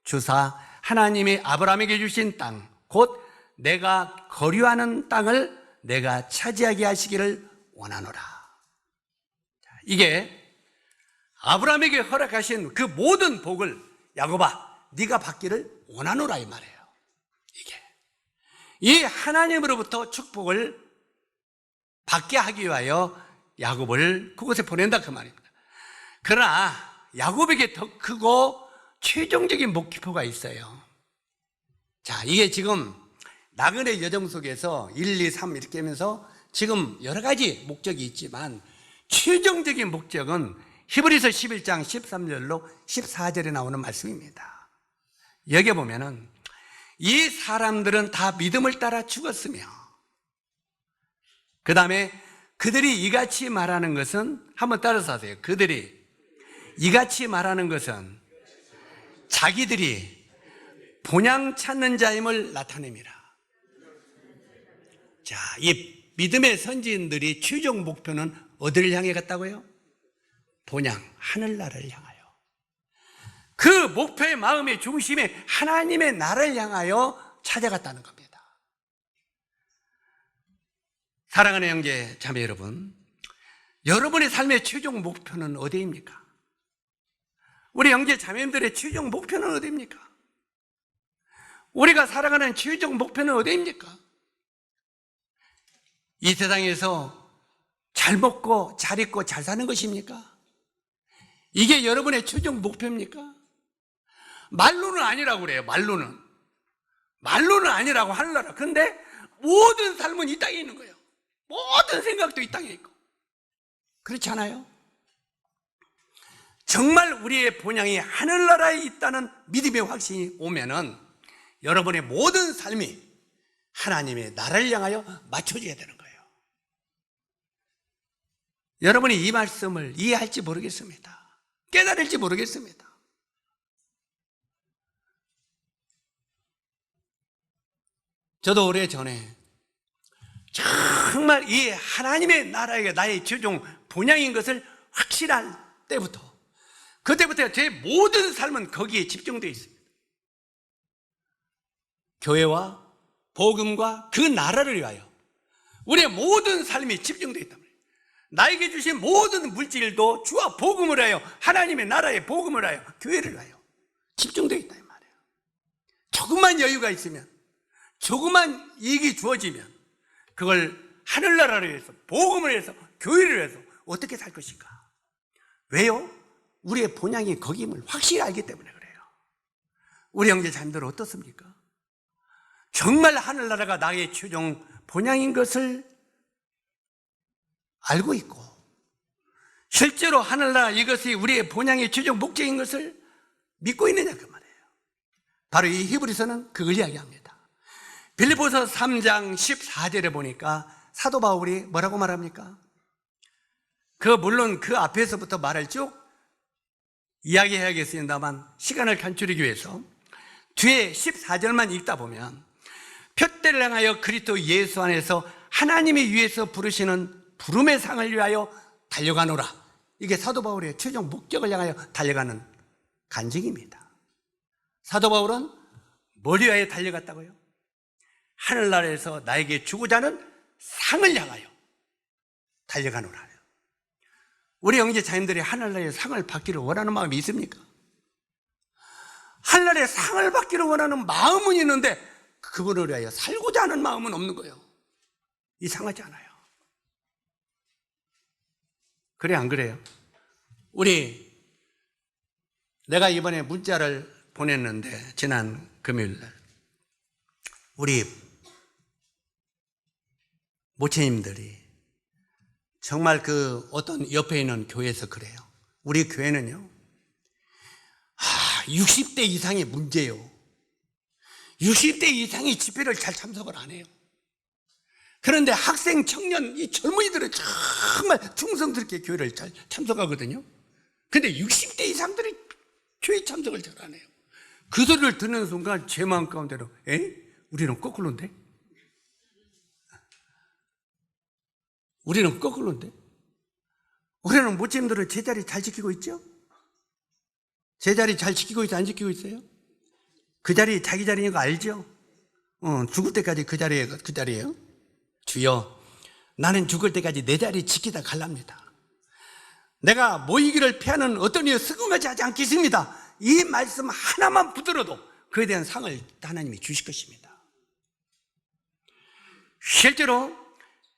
주사 하나님이 아브라함에게 주신 땅 곧 내가 거류하는 땅을 내가 차지하게 하시기를 원하노라. 이게 아브라함에게 허락하신 그 모든 복을 야곱아 네가 받기를 원하노라 이 말이에요. 이게 이 하나님으로부터 축복을 받게 하기 위하여 야곱을 그곳에 보낸다 그 말입니다. 그러나 야곱에게 더 크고 최종적인 목표가 있어요. 자, 이게 지금 나그네 여정 속에서 1, 2, 3 이렇게 하면서 지금 여러 가지 목적이 있지만 최종적인 목적은 히브리서 11장 13절로 14절에 나오는 말씀입니다. 여기 보면은 이 사람들은 다 믿음을 따라 죽었으며 그 다음에 그들이 이같이 말하는 것은 한번 따라서 하세요. 그들이 이같이 말하는 것은 자기들이 본향 찾는 자임을 나타냅니다. 자, 이 믿음의 선지인들이 최종 목표는 어디를 향해 갔다고요? 본향, 하늘나라를 향하여. 그 목표의 마음의 중심에 하나님의 나라를 향하여 찾아갔다는 겁니다. 사랑하는 형제, 자매 여러분, 여러분의 삶의 최종 목표는 어디입니까? 우리 형제 자매님들의 최종 목표는 어디입니까? 우리가 살아가는 최종 목표는 어디입니까? 이 세상에서 잘 먹고 잘 입고 잘 사는 것입니까? 이게 여러분의 최종 목표입니까? 말로는 아니라고 그래요. 말로는 아니라고 하늘나라. 그런데 모든 삶은 이 땅에 있는 거예요. 모든 생각도 이 땅에 있고. 그렇지 않아요? 정말 우리의 본향이 하늘나라에 있다는 믿음의 확신이 오면은 여러분의 모든 삶이 하나님의 나라를 향하여 맞춰져야 되는 거예요. 여러분이 이 말씀을 이해할지 모르겠습니다. 깨달을지 모르겠습니다. 저도 오래전에 정말 이 하나님의 나라가 나의 최종 본향인 것을 확실할 때부터 그때부터 제 모든 삶은 거기에 집중되어 있습니다. 교회와 복음과 그 나라를 위하여 우리의 모든 삶이 집중되어 있단 말이에요. 나에게 주신 모든 물질도 주와 복음을 하여 하나님의 나라의 복음을 하여 교회를 위하여 집중되어 있다 이 말이에요. 조금만 여유가 있으면 조금만 이익이 주어지면 그걸 하늘나라를 위해서 복음을 위해서 교회를 위해서 어떻게 살 것인가? 왜요? 우리의 본향이 거기임을 확실히 알기 때문에 그래요. 우리 형제 자매들 어떻습니까? 정말 하늘나라가 나의 최종 본향인 것을 알고 있고 실제로 하늘나라 이것이 우리의 본향의 최종 목적인 것을 믿고 있느냐 그 말이에요. 바로 이 히브리서는 그걸 이야기합니다. 빌립보서 3장 14절에 보니까 사도 바울이 뭐라고 말합니까? 물론 그 앞에서부터 말을 쭉 이야기해야겠습니다만 시간을 간추리기 위해서 뒤에 14절만 읽다 보면 표대를 향하여 그리스도 예수 안에서 하나님이 위에서 부르시는 부름의 상을 위하여 달려가노라. 이게 사도 바울의 최종 목적을 향하여 달려가는 간증입니다. 사도 바울은 뭘 위하여 달려갔다고요? 하늘나라에서 나에게 주고자 하는 상을 향하여 달려가노라. 우리 형제 자님들이 하늘나라의 상을 받기를 원하는 마음이 있습니까? 하늘나라의 상을 받기를 원하는 마음은 있는데 그분을 위하여 살고자 하는 마음은 없는 거예요. 이상하지 않아요? 그래 안 그래요? 내가 이번에 문자를 보냈는데 지난 금요일날 우리 모체님들이 정말 어떤 옆에 있는 교회에서 그래요. 우리 교회는요 60대 이상이 문제예요. 60대 이상이 집회를 잘 참석을 안 해요. 그런데 학생, 청년, 이 젊은이들은 정말 충성스럽게 교회를 잘 참석하거든요. 근데 60대 이상들이 교회 참석을 잘 안 해요. 그 소리를 듣는 순간 제 마음 가운데로 우리는 거꾸로인데? 우리는 거꾸로인데? 우리는 모친들은 제자리 잘 지키고 있죠? 제자리 잘 지키고 있어, 안 지키고 있어요? 그 자리 자기 자리인 거 알죠? 죽을 때까지 그 자리예요. 주여, 나는 죽을 때까지 내 자리 지키다 갈랍니다. 내가 모이기를 피하는 어떤 이에 수긍하지 않겠습니다. 이 말씀 하나만 붙들어도 그에 대한 상을 하나님이 주실 것입니다. 실제로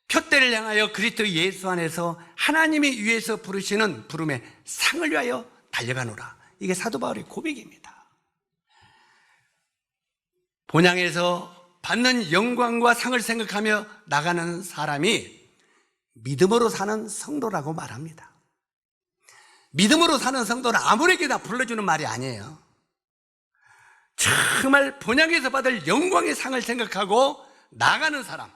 표대를 향하여 그리스도 예수 안에서 하나님이 위에서 부르시는 부름의 상을 위하여 달려가노라. 이게 사도 바울의 고백입니다. 본향에서 받는 영광과 상을 생각하며 나가는 사람이 믿음으로 사는 성도라고 말합니다. 믿음으로 사는 성도는 아무에게나 불러주는 말이 아니에요. 정말 본향에서 받을 영광의 상을 생각하고 나가는 사람,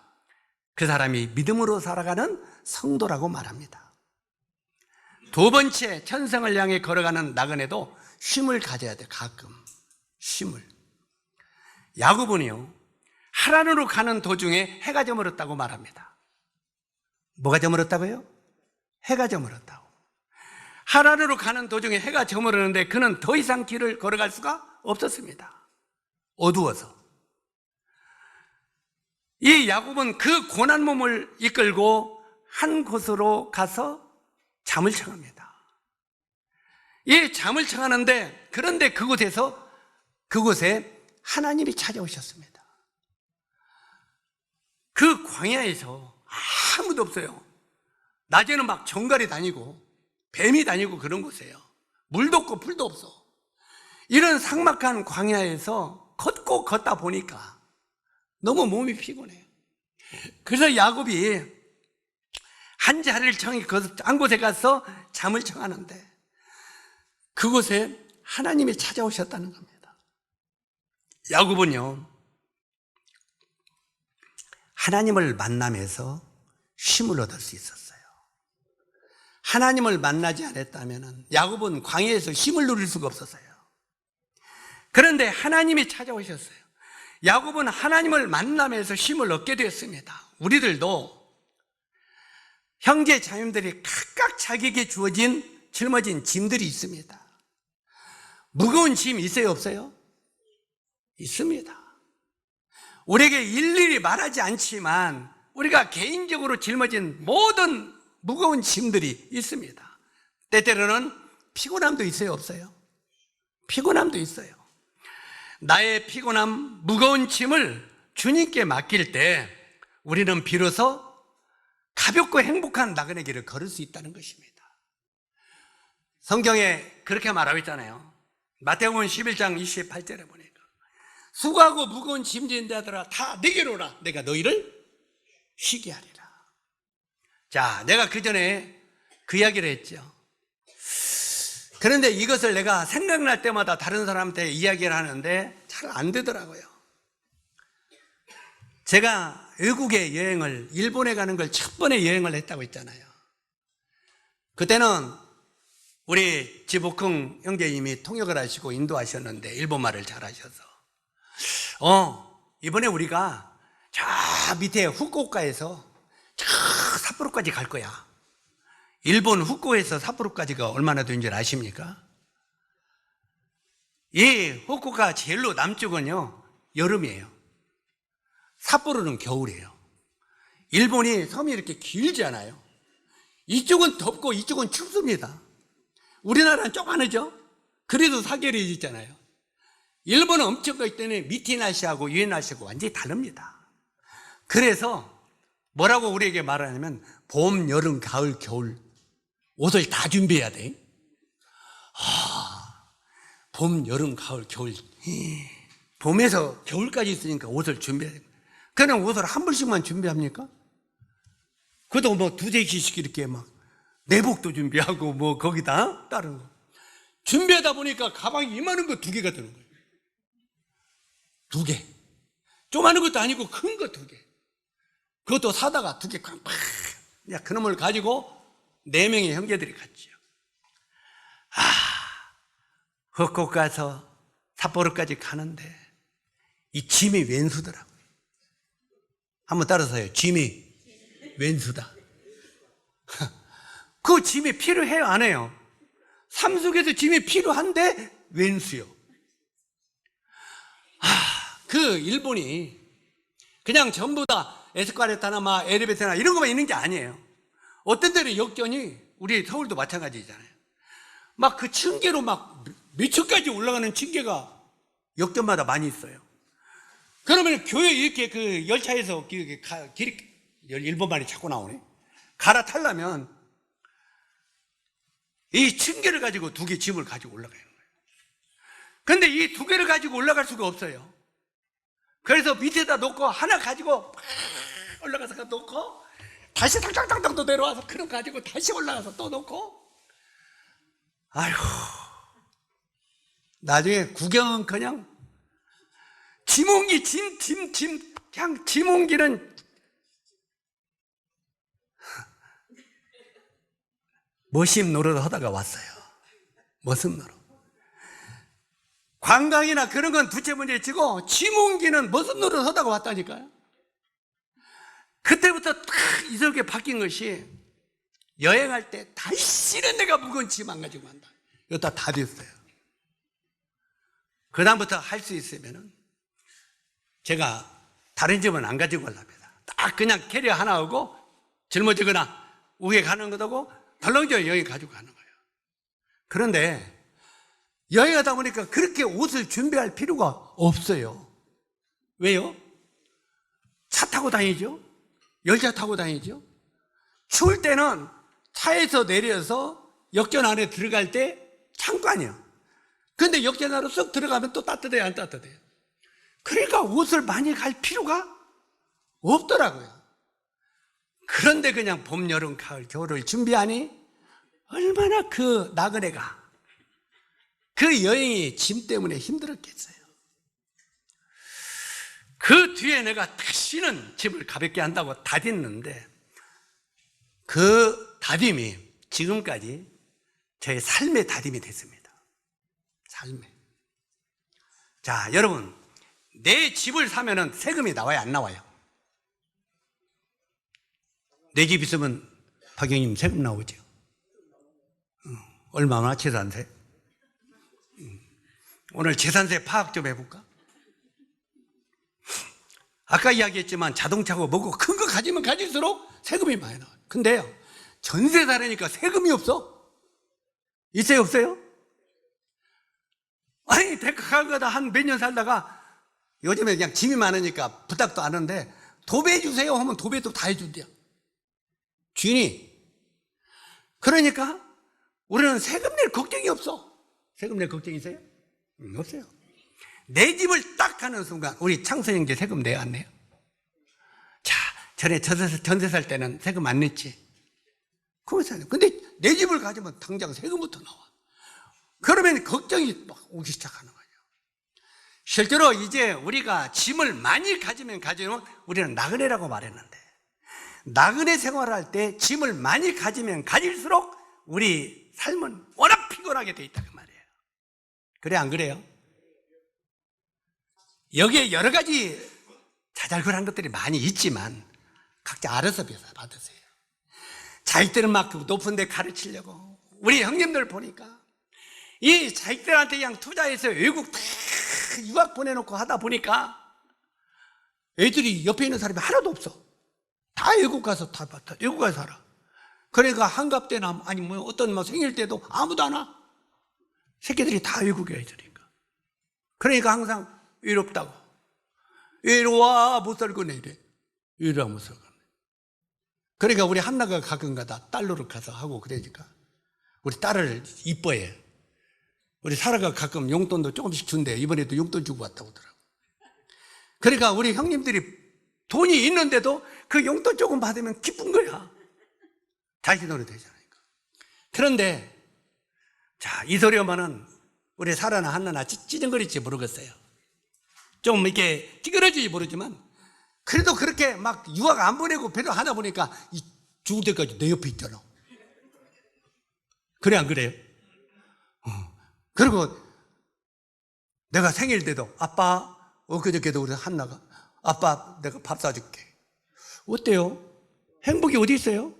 그 사람이 믿음으로 살아가는 성도라고 말합니다. 두 번째, 천성을 향해 걸어가는 나그네도 쉼을 가져야 돼. 가끔 쉼을. 야고보는요 하란으로 가는 도중에 해가 저물었다고 말합니다. 뭐가 저물었다고요? 해가 저물었다고. 하란으로 가는 도중에 해가 저물었는데 그는 더 이상 길을 걸어갈 수가 없었습니다. 어두워서. 이 야곱은 그 고난 몸을 이끌고 한 곳으로 가서 잠을 청합니다. 이 잠을 청하는데 그런데 그곳에 하나님이 찾아오셨습니다. 그 광야에서 아무도 없어요. 낮에는 막 정갈이 다니고 뱀이 다니고 그런 곳이에요. 물도 없고 풀도 없어. 이런 삭막한 광야에서 걷다 보니까 너무 몸이 피곤해요. 그래서 야곱이 한 자리를 청해 한 곳에 가서 잠을 청하는데 그곳에 하나님이 찾아오셨다는 겁니다. 야곱은요 하나님을 만나면서 쉼을 얻을 수 있었어요. 하나님을 만나지 않았다면 야곱은 광야에서 쉼을 누릴 수가 없었어요. 그런데 하나님이 찾아오셨어요. 야곱은 하나님을 만나면서 쉼을 얻게 되었습니다. 우리들도 형제 자매들이 각각 자기에게 짊어진 짐들이 있습니다. 무거운 짐 있어요, 없어요? 있습니다. 우리에게 일일이 말하지 않지만 우리가 개인적으로 짊어진 모든 무거운 짐들이 있습니다. 때때로는 피곤함도 있어요, 없어요? 피곤함도 있어요. 나의 피곤함, 무거운 짐을 주님께 맡길 때 우리는 비로소 가볍고 행복한 나그네 길을 걸을 수 있다는 것입니다. 성경에 그렇게 말하고 있잖아요. 마태복음 11장 28절에 보니까 수고하고 무거운 짐진 자들아 다 내게로 오라. 내가 너희를 쉬게 하리라. 자, 내가 그 전에 그 이야기를 했죠. 그런데 이것을 내가 생각날 때마다 다른 사람한테 이야기를 하는데 잘 안 되더라고요. 제가 외국에 여행을, 일본에 가는 걸 첫 번에 여행을 했다고 했잖아요. 그때는 우리 지복흥 형제님이 통역을 하시고 인도하셨는데 일본말을 잘 하셔서 이번에 우리가 저 밑에 후쿠오카에서 저 삿포로까지 갈 거야. 일본 후쿠오카에서 삿포로까지가 얼마나 되는 줄 아십니까? 이 후쿠오카 제일로 남쪽은요 여름이에요. 삿포로는 겨울이에요. 일본이 섬이 이렇게 길지 않아요. 이쪽은 덥고 이쪽은 춥습니다. 우리나라는 조그마하죠? 그래도 사계절이 있잖아요. 일본은 엄청 크기 때문에 밑에 날씨하고 위에 날씨하고 완전히 다릅니다. 그래서 뭐라고 우리에게 말하냐면 봄, 여름, 가을, 겨울 옷을 다 준비해야 돼. 봄, 여름, 가을, 겨울. 봄에서 겨울까지 있으니까 옷을 준비해야 돼. 그냥 옷을 한 벌씩만 준비합니까? 그것도 뭐 두세 개씩 이렇게 막 내복도 준비하고 뭐 거기다 다른 거 준비하다 보니까 가방이 이만한 거 2개가 드는 거예요. 2개. 조그마한 것도 아니고 큰 거 2개. 그것도 사다가 2개 쾅 팍. 그놈을 가지고 4명의 형제들이 갔죠. 후쿠오카에서 삿포로까지 가는데 이 짐이 왼수더라고요. 한번 따라서요. 짐이 왼수다. 그 짐이 필요해요, 안 해요? 삶 속에서 짐이 필요한데 왼수요. 그 일본이 그냥 전부 다 에스카레이터나 막 엘리베이터나 이런 것만 있는 게 아니에요. 어떤 데는 역전이 우리 서울도 마찬가지잖아요. 막 그 층계로 막 몇 층까지 올라가는 층계가 역전마다 많이 있어요. 그러면 교회 이렇게 그 열차에서 일본말이 자꾸 나오네. 갈아타려면 이 층계를 가지고 2개 짐을 가지고 올라가는 거예요. 그런데 이 2개를 가지고 올라갈 수가 없어요. 그래서 밑에다 놓고 하나 가지고 올라가서 놓고 다시 당당당당 또 내려와서 그럼 가지고 다시 올라가서 또 놓고 아휴 나중에 구경은 그냥 짐 옮기 그냥 짐 옮기는 머슴 노릇 하다가 왔어요. 머슴 노릇. 관광이나 그런 건 두째 문제 치고 짐 옮기는 머슴 노릇 하다가 왔다니까요. 그때부터 딱 이렇게 바뀐 것이 여행할 때 다시는 내가 무거운 짐 안 가지고 간다. 이거 다 됐어요. 그 다음부터 할 수 있으면은 제가 다른 짐은 안 가지고 가랍니다. 딱 그냥 캐리어 하나 하고 짊어지거나 우에 가는 것하고 덜렁저 여행 가지고 가는 거예요. 그런데 여행하다 보니까 그렇게 옷을 준비할 필요가 없어요. 왜요? 차 타고 다니죠. 열차 타고 다니죠. 추울 때는 차에서 내려서 역전 안에 들어갈 때 잠깐이요. 근데 역전 안으로 쏙 들어가면 또 따뜻해요, 안 따뜻해요? 그러니까 옷을 많이 갈 필요가 없더라고요. 그런데 그냥 봄, 여름, 가을, 겨울을 준비하니 얼마나 그 나그네가 그 여행이 짐 때문에 힘들었겠어요. 그 뒤에 내가 다시는 짐을 가볍게 한다고 다짐했는데 그 다짐이 지금까지 저의 삶의 다짐이 됐습니다. 삶의. 자, 여러분, 내 집을 사면은 세금이 나와요, 안 나와요? 내 집 있으면 박영님 세금 나오죠. 얼마나 재산세? 오늘 재산세 파악 좀 해볼까? 아까 이야기했지만 자동차고 뭐고 큰 거 가지면 가질수록 세금이 많이 나와요. 근데요, 전세 살으니까 세금이 없어? 있어요, 없어요? 아니, 대가 가다 한 몇 년 살다가 요즘에 그냥 짐이 많으니까 부탁도 안 하는데 도배해 주세요 하면 도배도 다 해준대요. 주인이. 그러니까 우리는 세금 낼 걱정이 없어. 세금 낼 걱정 있어요? 없어요. 내 집을 딱 가는 순간 우리 창선 형제 세금 내요, 안 내요? 자, 전에 전세 살 때는 세금 안 냈지. 근데 내 집을 가지면 당장 세금부터 나와. 그러면 걱정이 막 오기 시작하는 거예요. 실제로 이제 우리가 짐을 많이 가지면 가지면 우리는 나그네라고 말했는데, 나그네 생활할 때 짐을 많이 가지면 가질수록 우리 삶은 워낙 피곤하게 돼 있다 그 말이에요. 그래 안 그래요? 여기에 여러 가지 자잘그런 것들이 많이 있지만 각자 알아서 받으세요. 자식들은 막 높은 데 가르치려고, 우리 형님들 보니까 이 자식들한테 그냥 투자해서 외국 다 유학 보내놓고 하다 보니까 애들이 옆에 있는 사람이 하나도 없어. 다 외국 가서 외국 가서 살아. 그러니까 한갑 때나 아니 뭐 어떤 뭐 생일 때도 아무도 안 와. 새끼들이 다 외국에 있으니까. 그러니까 항상 외롭다고. 외로워 못 살거네 이래. 외로워 못 살거네. 그러니까 우리 한나가 가끔가다 딸로를 가서 하고 그러니까 우리 딸을 이뻐해. 우리 사라가 가끔 용돈도 조금씩 준대. 이번에도 용돈 주고 왔다고 하더라고. 그러니까 우리 형님들이 돈이 있는데도 그 용돈 조금 받으면 기쁜 거야. 자기 돈이 되잖아요. 그런데 자, 이 소리 오면은 우리 사라나 한나나 찌정거릴지 모르겠어요. 좀 이렇게 찌그러질지 모르지만 그래도 그렇게 막 유학 안 보내고 배로 하다 보니까 죽을 때까지 내 옆에 있잖아. 그래 안 그래요? 그리고 내가 생일 때도 아빠, 엊그저께도 우리 한나가 아빠 내가 밥 사줄게. 어때요? 행복이 어디 있어요?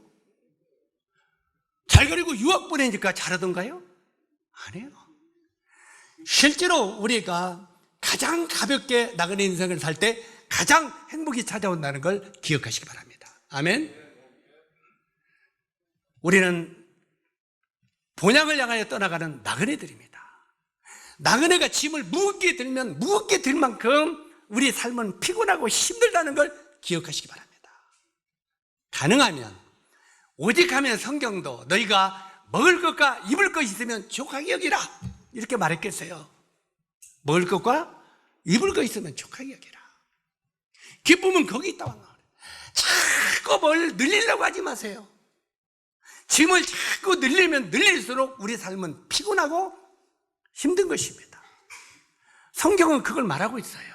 잘 가리고 유학 보내니까 잘하던가요? 아니에요. 실제로 우리가 가장 가볍게 나그네 인생을 살 때 가장 행복이 찾아온다는 걸 기억하시기 바랍니다. 아멘. 우리는 본향을 향하여 떠나가는 나그네들입니다. 나그네가 짐을 무겁게 들면 무겁게 들 만큼 우리 삶은 피곤하고 힘들다는 걸 기억하시기 바랍니다. 가능하면 오직하면 성경도 너희가 먹을 것과 입을 것이 있으면 족하게 여기라 이렇게 말했겠어요. 먹을 것과 입을 것 있으면 족하게 여기라. 기쁨은 거기 있다고 말해요. 자꾸 뭘 늘리려고 하지 마세요. 짐을 자꾸 늘리면 늘릴수록 우리 삶은 피곤하고 힘든 것입니다. 성경은 그걸 말하고 있어요.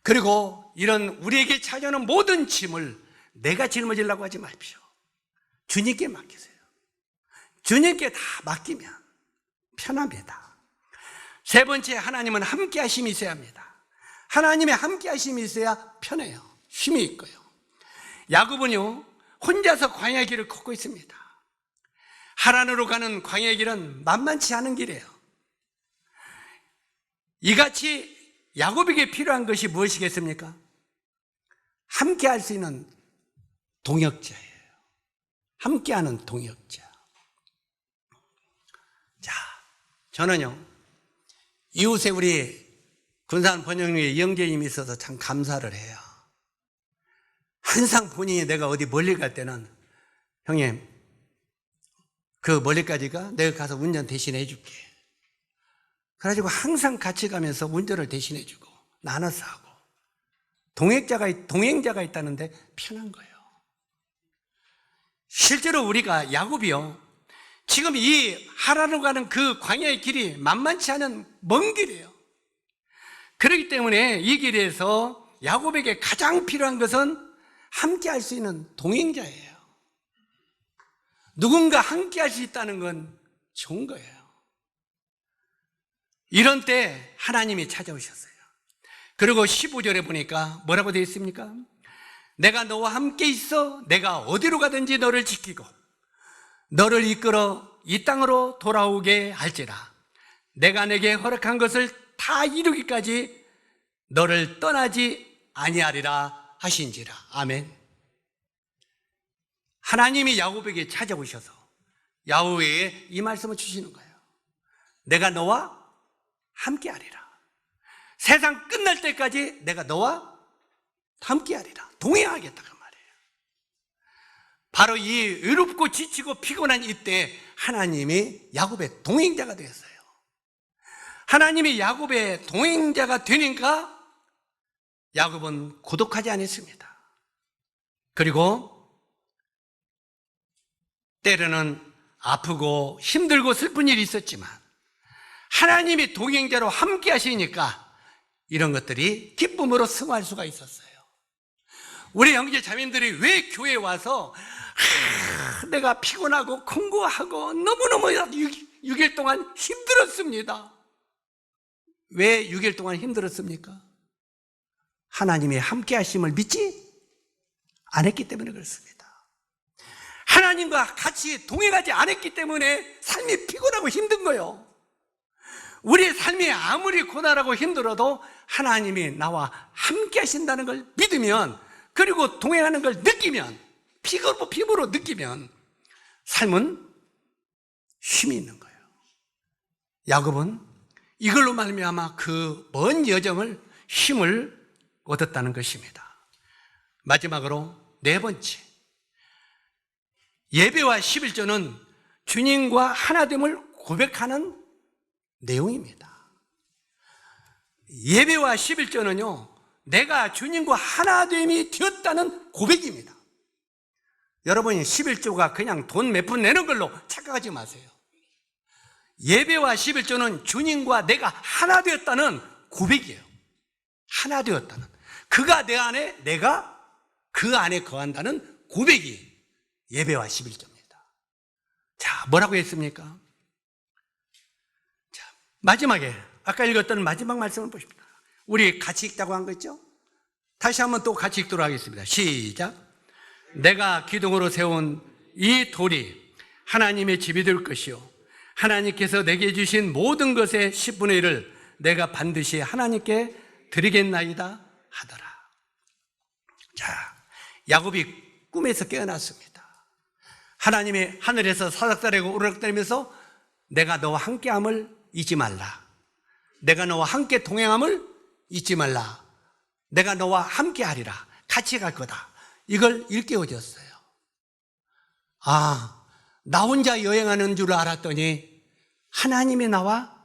그리고 이런 우리에게 찾아오는 모든 짐을 내가 짊어지려고 하지 마십시오. 주님께 맡기세요. 주님께 다 맡기면 편합니다. 세 번째, 하나님은 함께 하심이 있어야 합니다. 하나님의 함께 하심이 있어야 편해요. 쉼이 있고요. 야곱은요 혼자서 광야의 길을 걷고 있습니다. 하란으로 가는 광야의 길은 만만치 않은 길이에요. 이같이 야곱에게 필요한 것이 무엇이겠습니까? 함께 할 수 있는 동역자예요. 함께하는 동역자. 자, 저는요 이웃에 우리 군산 번영리에 이영재님이 있어서 참 감사를 해요. 항상 본인이 내가 어디 멀리 갈 때는 형님 그 멀리까지가 내가 가서 운전 대신해 줄게. 그래가지고 항상 같이 가면서 운전을 대신해 주고 나눠서 하고 동행자가 있다는데 편한 거예요. 실제로 우리가 야곱이요 지금 이 하란으로 가는 그 광야의 길이 만만치 않은 먼 길이에요. 그렇기 때문에 이 길에서 야곱에게 가장 필요한 것은 함께 할 수 있는 동행자예요. 누군가 함께 할 수 있다는 건 좋은 거예요. 이런 때 하나님이 찾아오셨어요. 그리고 15절에 보니까 뭐라고 되어 있습니까? 내가 너와 함께 있어 내가 어디로 가든지 너를 지키고 너를 이끌어 이 땅으로 돌아오게 할지라. 내가 내게 허락한 것을 다 이루기까지 너를 떠나지 아니하리라 하신지라. 아멘. 하나님이 야곱에게 찾아오셔서 야곱에게 이 말씀을 주시는 거예요. 내가 너와 함께하리라. 세상 끝날 때까지 내가 너와 함께하리라. 동행하겠다 그 말이에요. 바로 이 외롭고 지치고 피곤한 이때 하나님이 야곱의 동행자가 되었어요. 하나님이 야곱의 동행자가 되니까 야곱은 고독하지 않았습니다. 그리고 때로는 아프고 힘들고 슬픈 일이 있었지만 하나님이 동행자로 함께 하시니까 이런 것들이 기쁨으로 승화할 수가 있었어요. 우리 형제 자매들이 왜 교회에 와서 내가 피곤하고 공고하고 너무너무 6일 동안 힘들었습니다. 왜 6일 동안 힘들었습니까? 하나님의 함께 하심을 믿지 않았기 때문에 그렇습니다. 하나님과 같이 동행하지 않았기 때문에 삶이 피곤하고 힘든 거예요. 우리의 삶이 아무리 고난하고 힘들어도 하나님이 나와 함께 하신다는 걸 믿으면, 그리고 동행하는 걸 느끼면, 피부로 느끼면 삶은 힘이 있는 거예요. 야곱은 이걸로 말미암아 그 먼 여정을 힘을 얻었다는 것입니다. 마지막으로 네 번째, 예배와 11조는 주님과 하나됨을 고백하는 내용입니다. 예배와 11조는요, 내가 주님과 하나됨이 되었다는 고백입니다. 여러분이 11조가 그냥 돈 몇 푼 내는 걸로 착각하지 마세요. 예배와 11조는 주님과 내가 하나 되었다는 고백이에요. 하나 되었다는, 그가 내 안에, 내가 그 안에 거한다는 고백이 예배와 11조입니다. 자, 뭐라고 했습니까? 자, 마지막에 아까 읽었던 마지막 말씀을 보십시오. 우리 같이 읽자고 한 거 있죠? 다시 한번 또 같이 읽도록 하겠습니다. 시작. 내가 기둥으로 세운 이 돌이 하나님의 집이 될 것이요, 하나님께서 내게 주신 모든 것의 10분의 1을 내가 반드시 하나님께 드리겠나이다 하더라. 자, 야곱이 꿈에서 깨어났습니다. 하나님이 하늘에서 사닥다리고 우르락다리면서 내가 너와 함께함을 잊지 말라, 내가 너와 함께 동행함을 잊지 말라, 내가 너와 함께하리라, 같이 갈 거다, 이걸 일깨워줬어요. 아, 나 혼자 여행하는 줄 알았더니 하나님이 나와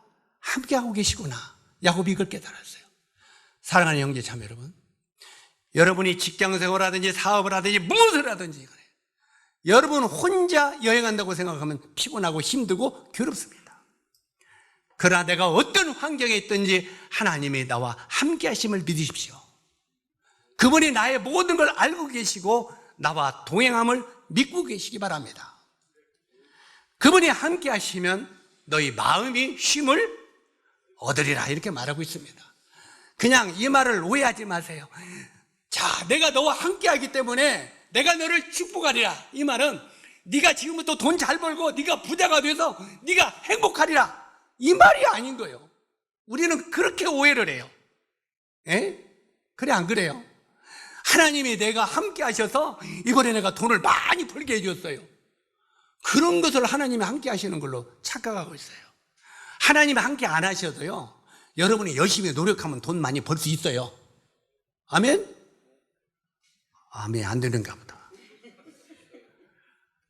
함께하고 계시구나. 야곱이 이걸 깨달았어요. 사랑하는 형제 자매 여러분, 여러분이 직장생활하든지 사업을 하든지 무엇을 하든지 그래, 여러분 혼자 여행한다고 생각하면 피곤하고 힘들고 괴롭습니다. 그러나 내가 어떤 환경에 있든지 하나님이 나와 함께 하심을 믿으십시오. 그분이 나의 모든 걸 알고 계시고 나와 동행함을 믿고 계시기 바랍니다. 그분이 함께 하시면 너희 마음이 쉼을 얻으리라, 이렇게 말하고 있습니다. 그냥 이 말을 오해하지 마세요. 자, 내가 너와 함께 하기 때문에 내가 너를 축복하리라, 이 말은 네가 지금부터 돈 잘 벌고 네가 부자가 돼서 네가 행복하리라, 이 말이 아닌 거예요. 우리는 그렇게 오해를 해요. 에? 그래, 안 그래요? 하나님이 내가 함께 하셔서 이번에 내가 돈을 많이 벌게 해줬어요. 그런 것을 하나님이 함께 하시는 걸로 착각하고 있어요. 하나님이 함께 안 하셔도요, 여러분이 열심히 노력하면 돈 많이 벌 수 있어요. 아멘? 아멘, 안 되는가 보다.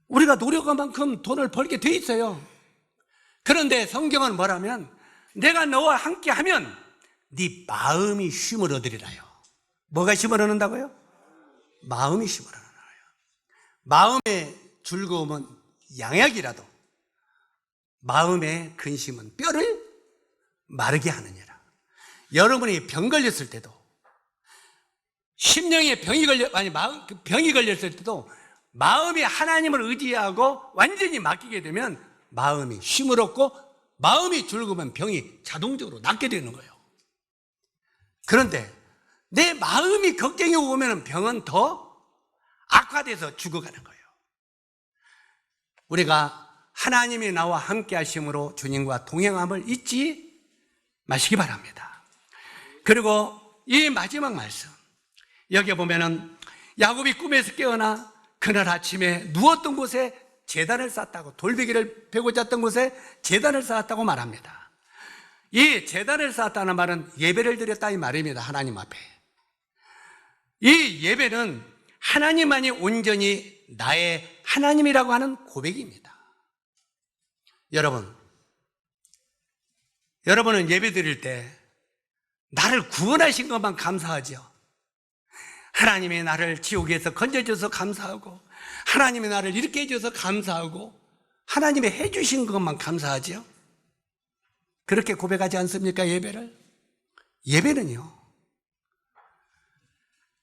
우리가 노력한 만큼 돈을 벌게 돼 있어요. 그런데 성경은 뭐라면, 내가 너와 함께 하면 네 마음이 쉼을 얻으리라요. 뭐가 쉼을 얻는다고요? 마음이 쉼을 얻는 거예요. 마음의 즐거움은 양약이라도 마음의 근심은 뼈를 마르게 하느니라. 여러분이 병 걸렸을 때도, 심령에 병이 걸렸을 때도 마음이 하나님을 의지하고 완전히 맡기게 되면 마음이 쉼을 얻고, 마음이 즐거우면 병이 자동적으로 낫게 되는 거예요. 그런데 내 마음이 걱정이 오면 병은 더 악화돼서 죽어가는 거예요. 우리가 하나님이 나와 함께 하심으로 주님과 동행함을 잊지 마시기 바랍니다. 그리고 이 마지막 말씀, 여기 보면은 야곱이 꿈에서 깨어나 그날 아침에 누웠던 곳에 제단을 쌓았다고, 돌베개를 베고 잤던 곳에 제단을 쌓았다고 말합니다. 이 제단을 쌓았다는 말은 예배를 드렸다, 이 말입니다. 하나님 앞에. 이 예배는 하나님만이 온전히 나의 하나님이라고 하는 고백입니다. 여러분은 예배 드릴 때 나를 구원하신 것만 감사하죠. 하나님이 나를 지옥에서 건져줘서 감사하고, 하나님이 나를 이렇게 해줘서 감사하고, 하나님이 해주신 것만 감사하죠. 그렇게 고백하지 않습니까? 예배를. 예배는요,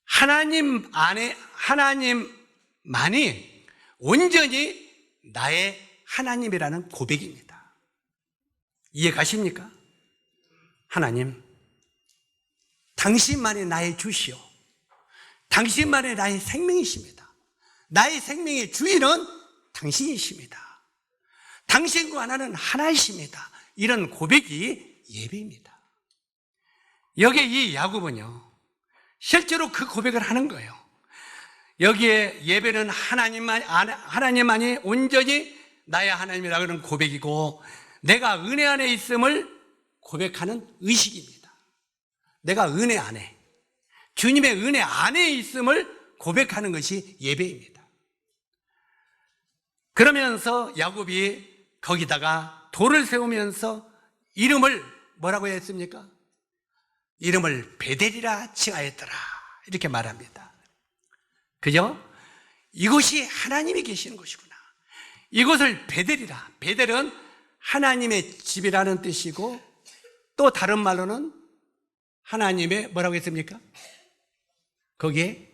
하나님 안에, 하나님만이 온전히 나의 하나님이라는 고백입니다. 이해 가십니까? 하나님, 당신만이 나의 주시오. 당신만이 나의 생명이십니다. 나의 생명의 주인은 당신이십니다. 당신과 나는 하나이십니다. 이런 고백이 예배입니다. 여기에 이 야곱은요, 실제로 그 고백을 하는 거예요. 여기에 예배는 하나님만이 온전히 나의 하나님이라고 하는 고백이고, 내가 은혜 안에 있음을 고백하는 의식입니다. 내가 은혜 안에, 주님의 은혜 안에 있음을 고백하는 것이 예배입니다. 그러면서 야곱이 거기다가 돌을 세우면서 이름을 뭐라고 했습니까? 이름을 베델이라 칭하였더라, 이렇게 말합니다. 그죠? 이곳이 하나님이 계시는 곳이구나. 이곳을 베델이라. 베델은 하나님의 집이라는 뜻이고, 또 다른 말로는 하나님의 뭐라고 했습니까? 거기에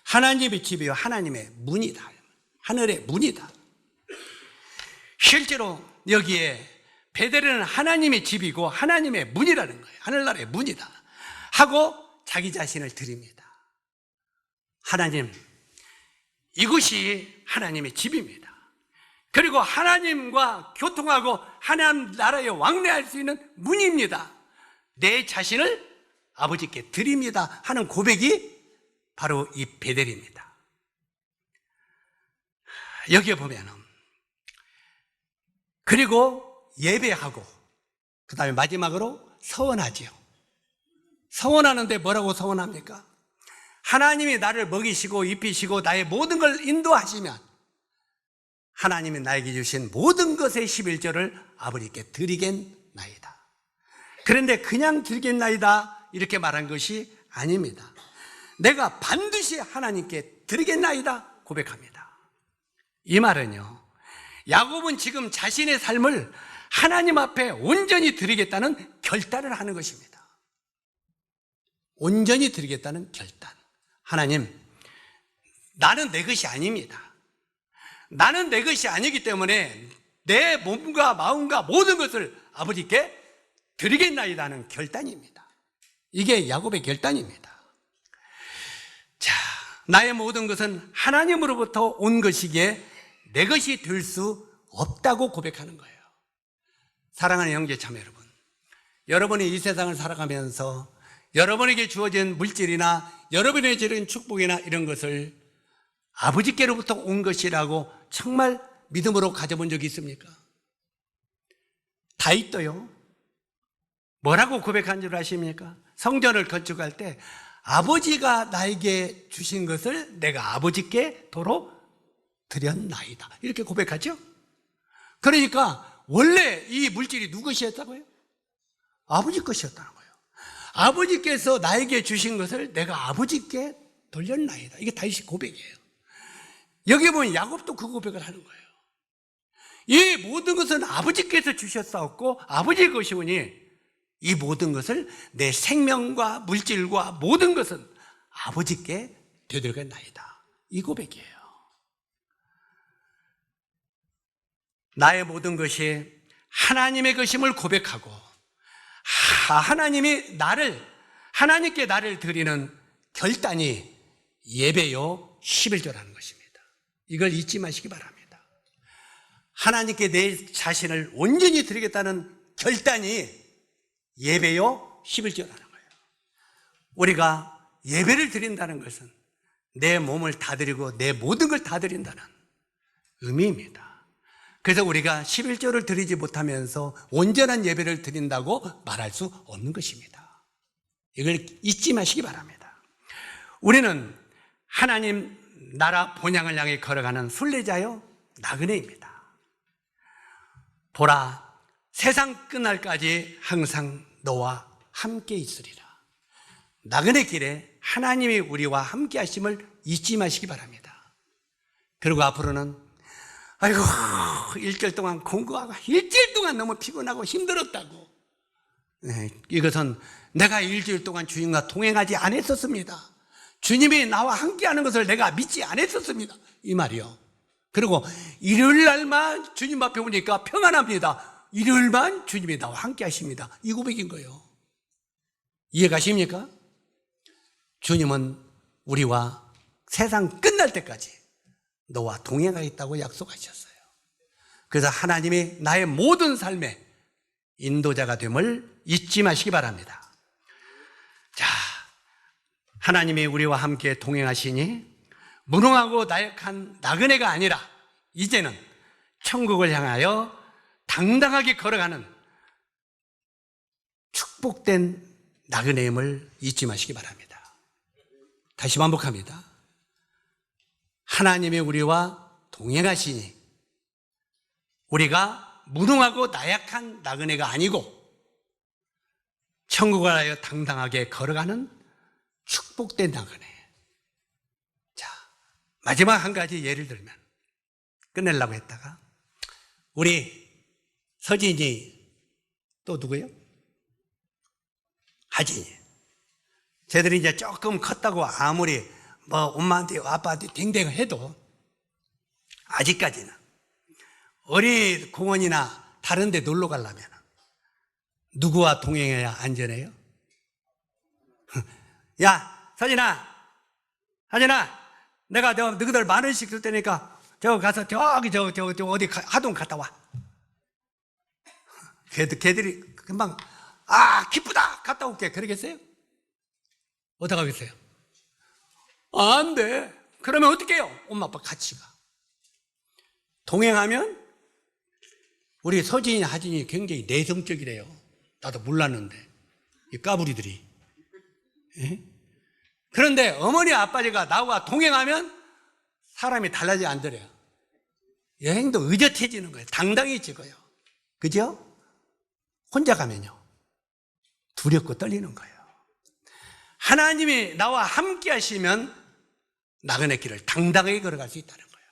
하나님의 집이요, 하나님의 문이다. 하늘의 문이다. 실제로 여기에 베델은 하나님의 집이고 하나님의 문이라는 거예요. 하늘나라의 문이다 하고 자기 자신을 드립니다. 하나님, 이곳이 하나님의 집입니다. 그리고 하나님과 교통하고 하나님 나라에 왕래할 수 있는 문입니다. 내 자신을 아버지께 드립니다 하는 고백이 바로 이 베델입니다. 여기에 보면은, 그리고 예배하고 그 다음에 마지막으로 서원하지요. 서원하는데 뭐라고 서원합니까? 하나님이 나를 먹이시고 입히시고 나의 모든 걸 인도하시면 하나님이 나에게 주신 모든 것의 11조를 아버지께 드리겠나이다. 그런데 그냥 드리겠나이다 이렇게 말한 것이 아닙니다. 내가 반드시 하나님께 드리겠나이다 고백합니다. 이 말은요, 야곱은 지금 자신의 삶을 하나님 앞에 온전히 드리겠다는 결단을 하는 것입니다. 온전히 드리겠다는 결단. 하나님, 나는 내 것이 아닙니다. 나는 내 것이 아니기 때문에 내 몸과 마음과 모든 것을 아버지께 드리겠나이다는 결단입니다. 이게 야곱의 결단입니다. 자, 나의 모든 것은 하나님으로부터 온 것이기에 내 것이 될 수 없다고 고백하는 거예요. 사랑하는 형제 자매 여러분, 여러분이 이 세상을 살아가면서 여러분에게 주어진 물질이나 여러분에게 주어진 축복이나 이런 것을 아버지께로부터 온 것이라고 정말 믿음으로 가져본 적이 있습니까? 다윗도요, 뭐라고 고백한 줄 아십니까? 성전을 건축할 때 아버지가 나에게 주신 것을 내가 아버지께 도로 드렸나이다, 이렇게 고백하죠. 그러니까 원래 이 물질이 누구 것이었다고요? 아버지 것이었다는 거예요. 아버지께서 나에게 주신 것을 내가 아버지께 돌렸나이다, 이게 다윗의 고백이에요. 여기 보면 야곱도 그 고백을 하는 거예요. 이 모든 것은 아버지께서 주셨사옵고 아버지의 것이오니 이 모든 것을 내 생명과 물질과 모든 것은 아버지께 되돌겠나이다, 이 고백이에요. 나의 모든 것이 하나님의 것임을 고백하고 하나님이 하나님께 나를 드리는 결단이 예배요 11조라는 것입니다. 이걸 잊지 마시기 바랍니다. 하나님께 내 자신을 온전히 드리겠다는 결단이 예배요 11조라는 거예요. 우리가 예배를 드린다는 것은 내 몸을 다 드리고 내 모든 걸 다 드린다는 의미입니다. 그래서 우리가 11조를 드리지 못하면서 온전한 예배를 드린다고 말할 수 없는 것입니다. 이걸 잊지 마시기 바랍니다. 우리는 하나님 나라 본향을 향해 걸어가는 순례자요 나그네입니다. 보라, 세상 끝날까지 항상 너와 함께 있으리라. 나그네 길에 하나님이 우리와 함께 하심을 잊지 마시기 바랍니다. 그리고 앞으로는 아이고 일주일 동안 공부하고 일주일 동안 너무 피곤하고 힘들었다고. 네, 이것은 내가 일주일 동안 주님과 동행하지 않았었습니다. 주님이 나와 함께하는 것을 내가 믿지 않았었습니다. 이 말이요. 그리고 일요일 날만 주님 앞에 오니까 평안합니다. 일요일만 주님이 나와 함께 하십니다. 이 고백인 거예요. 이해가십니까? 주님은 우리와 세상 끝날 때까지 너와 동행하겠다고 약속하셨어요. 그래서 하나님이 나의 모든 삶의 인도자가 됨을 잊지 마시기 바랍니다. 자, 하나님이 우리와 함께 동행하시니 무능하고 나약한 나그네가 아니라 이제는 천국을 향하여 당당하게 걸어가는 축복된 나그네임을 잊지 마시기 바랍니다. 다시 반복합니다. 하나님이 우리와 동행하시니 우리가 무능하고 나약한 나그네가 아니고 천국을 하여 당당하게 걸어가는 축복된 나그네. 자, 마지막 한 가지 예를 들면 끝내려고 했다가 우리 서진이 또 누구요? 하진이. 쟤들이 이제 조금 컸다고 아무리 뭐 엄마한테 아빠한테 댕댕 해도 아직까지는 어린이 공원이나 다른 데 놀러 가려면 누구와 동행해야 안전해요? 야, 서진아, 내가 너희들 10,000원씩 줄 테니까 저 가서 저기 어디 하동 갔다 와. 걔들이 금방 기쁘다 갔다 올게 그러겠어요? 어디 가겠어요? 안 돼. 그러면 어떻게 해요? 엄마 아빠 같이 가. 동행하면 우리 서진이 하진이 굉장히 내성적이래요. 나도 몰랐는데 이 까불이들이. 예? 그런데 어머니 아빠가 나와 동행하면 사람이 달라지지 않더래요. 여행도 의젓해지는 거예요. 당당해지고요. 그죠? 혼자 가면요 두렵고 떨리는 거예요. 하나님이 나와 함께 하시면 나그네 길을 당당하게 걸어갈 수 있다는 거예요.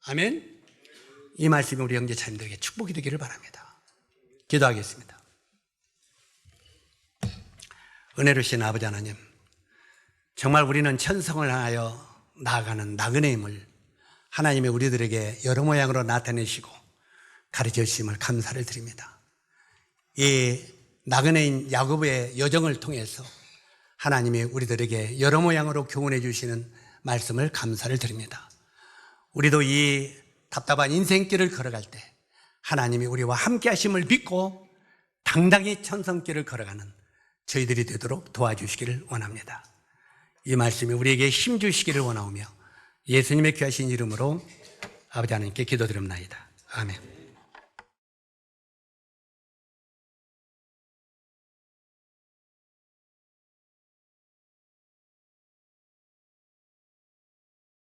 아멘. 이 말씀이 우리 형제자매들에게 축복이 되기를 바랍니다. 기도하겠습니다. 은혜로우신 아버지 하나님, 정말 우리는 천성을 향하여 나아가는 나그네임을 하나님이 우리들에게 여러 모양으로 나타내시고 가르쳐 주심을 감사를 드립니다. 이 나그네인 야고보의 여정을 통해서 하나님이 우리들에게 여러 모양으로 교훈해 주시는 말씀을 감사를 드립니다. 우리도 이 답답한 인생길을 걸어갈 때 하나님이 우리와 함께 하심을 믿고 당당히 천성길을 걸어가는 저희들이 되도록 도와주시기를 원합니다. 이 말씀이 우리에게 힘 주시기를 원하오며 예수님의 귀하신 이름으로 아버지 하나님께 기도드립니다. 아멘.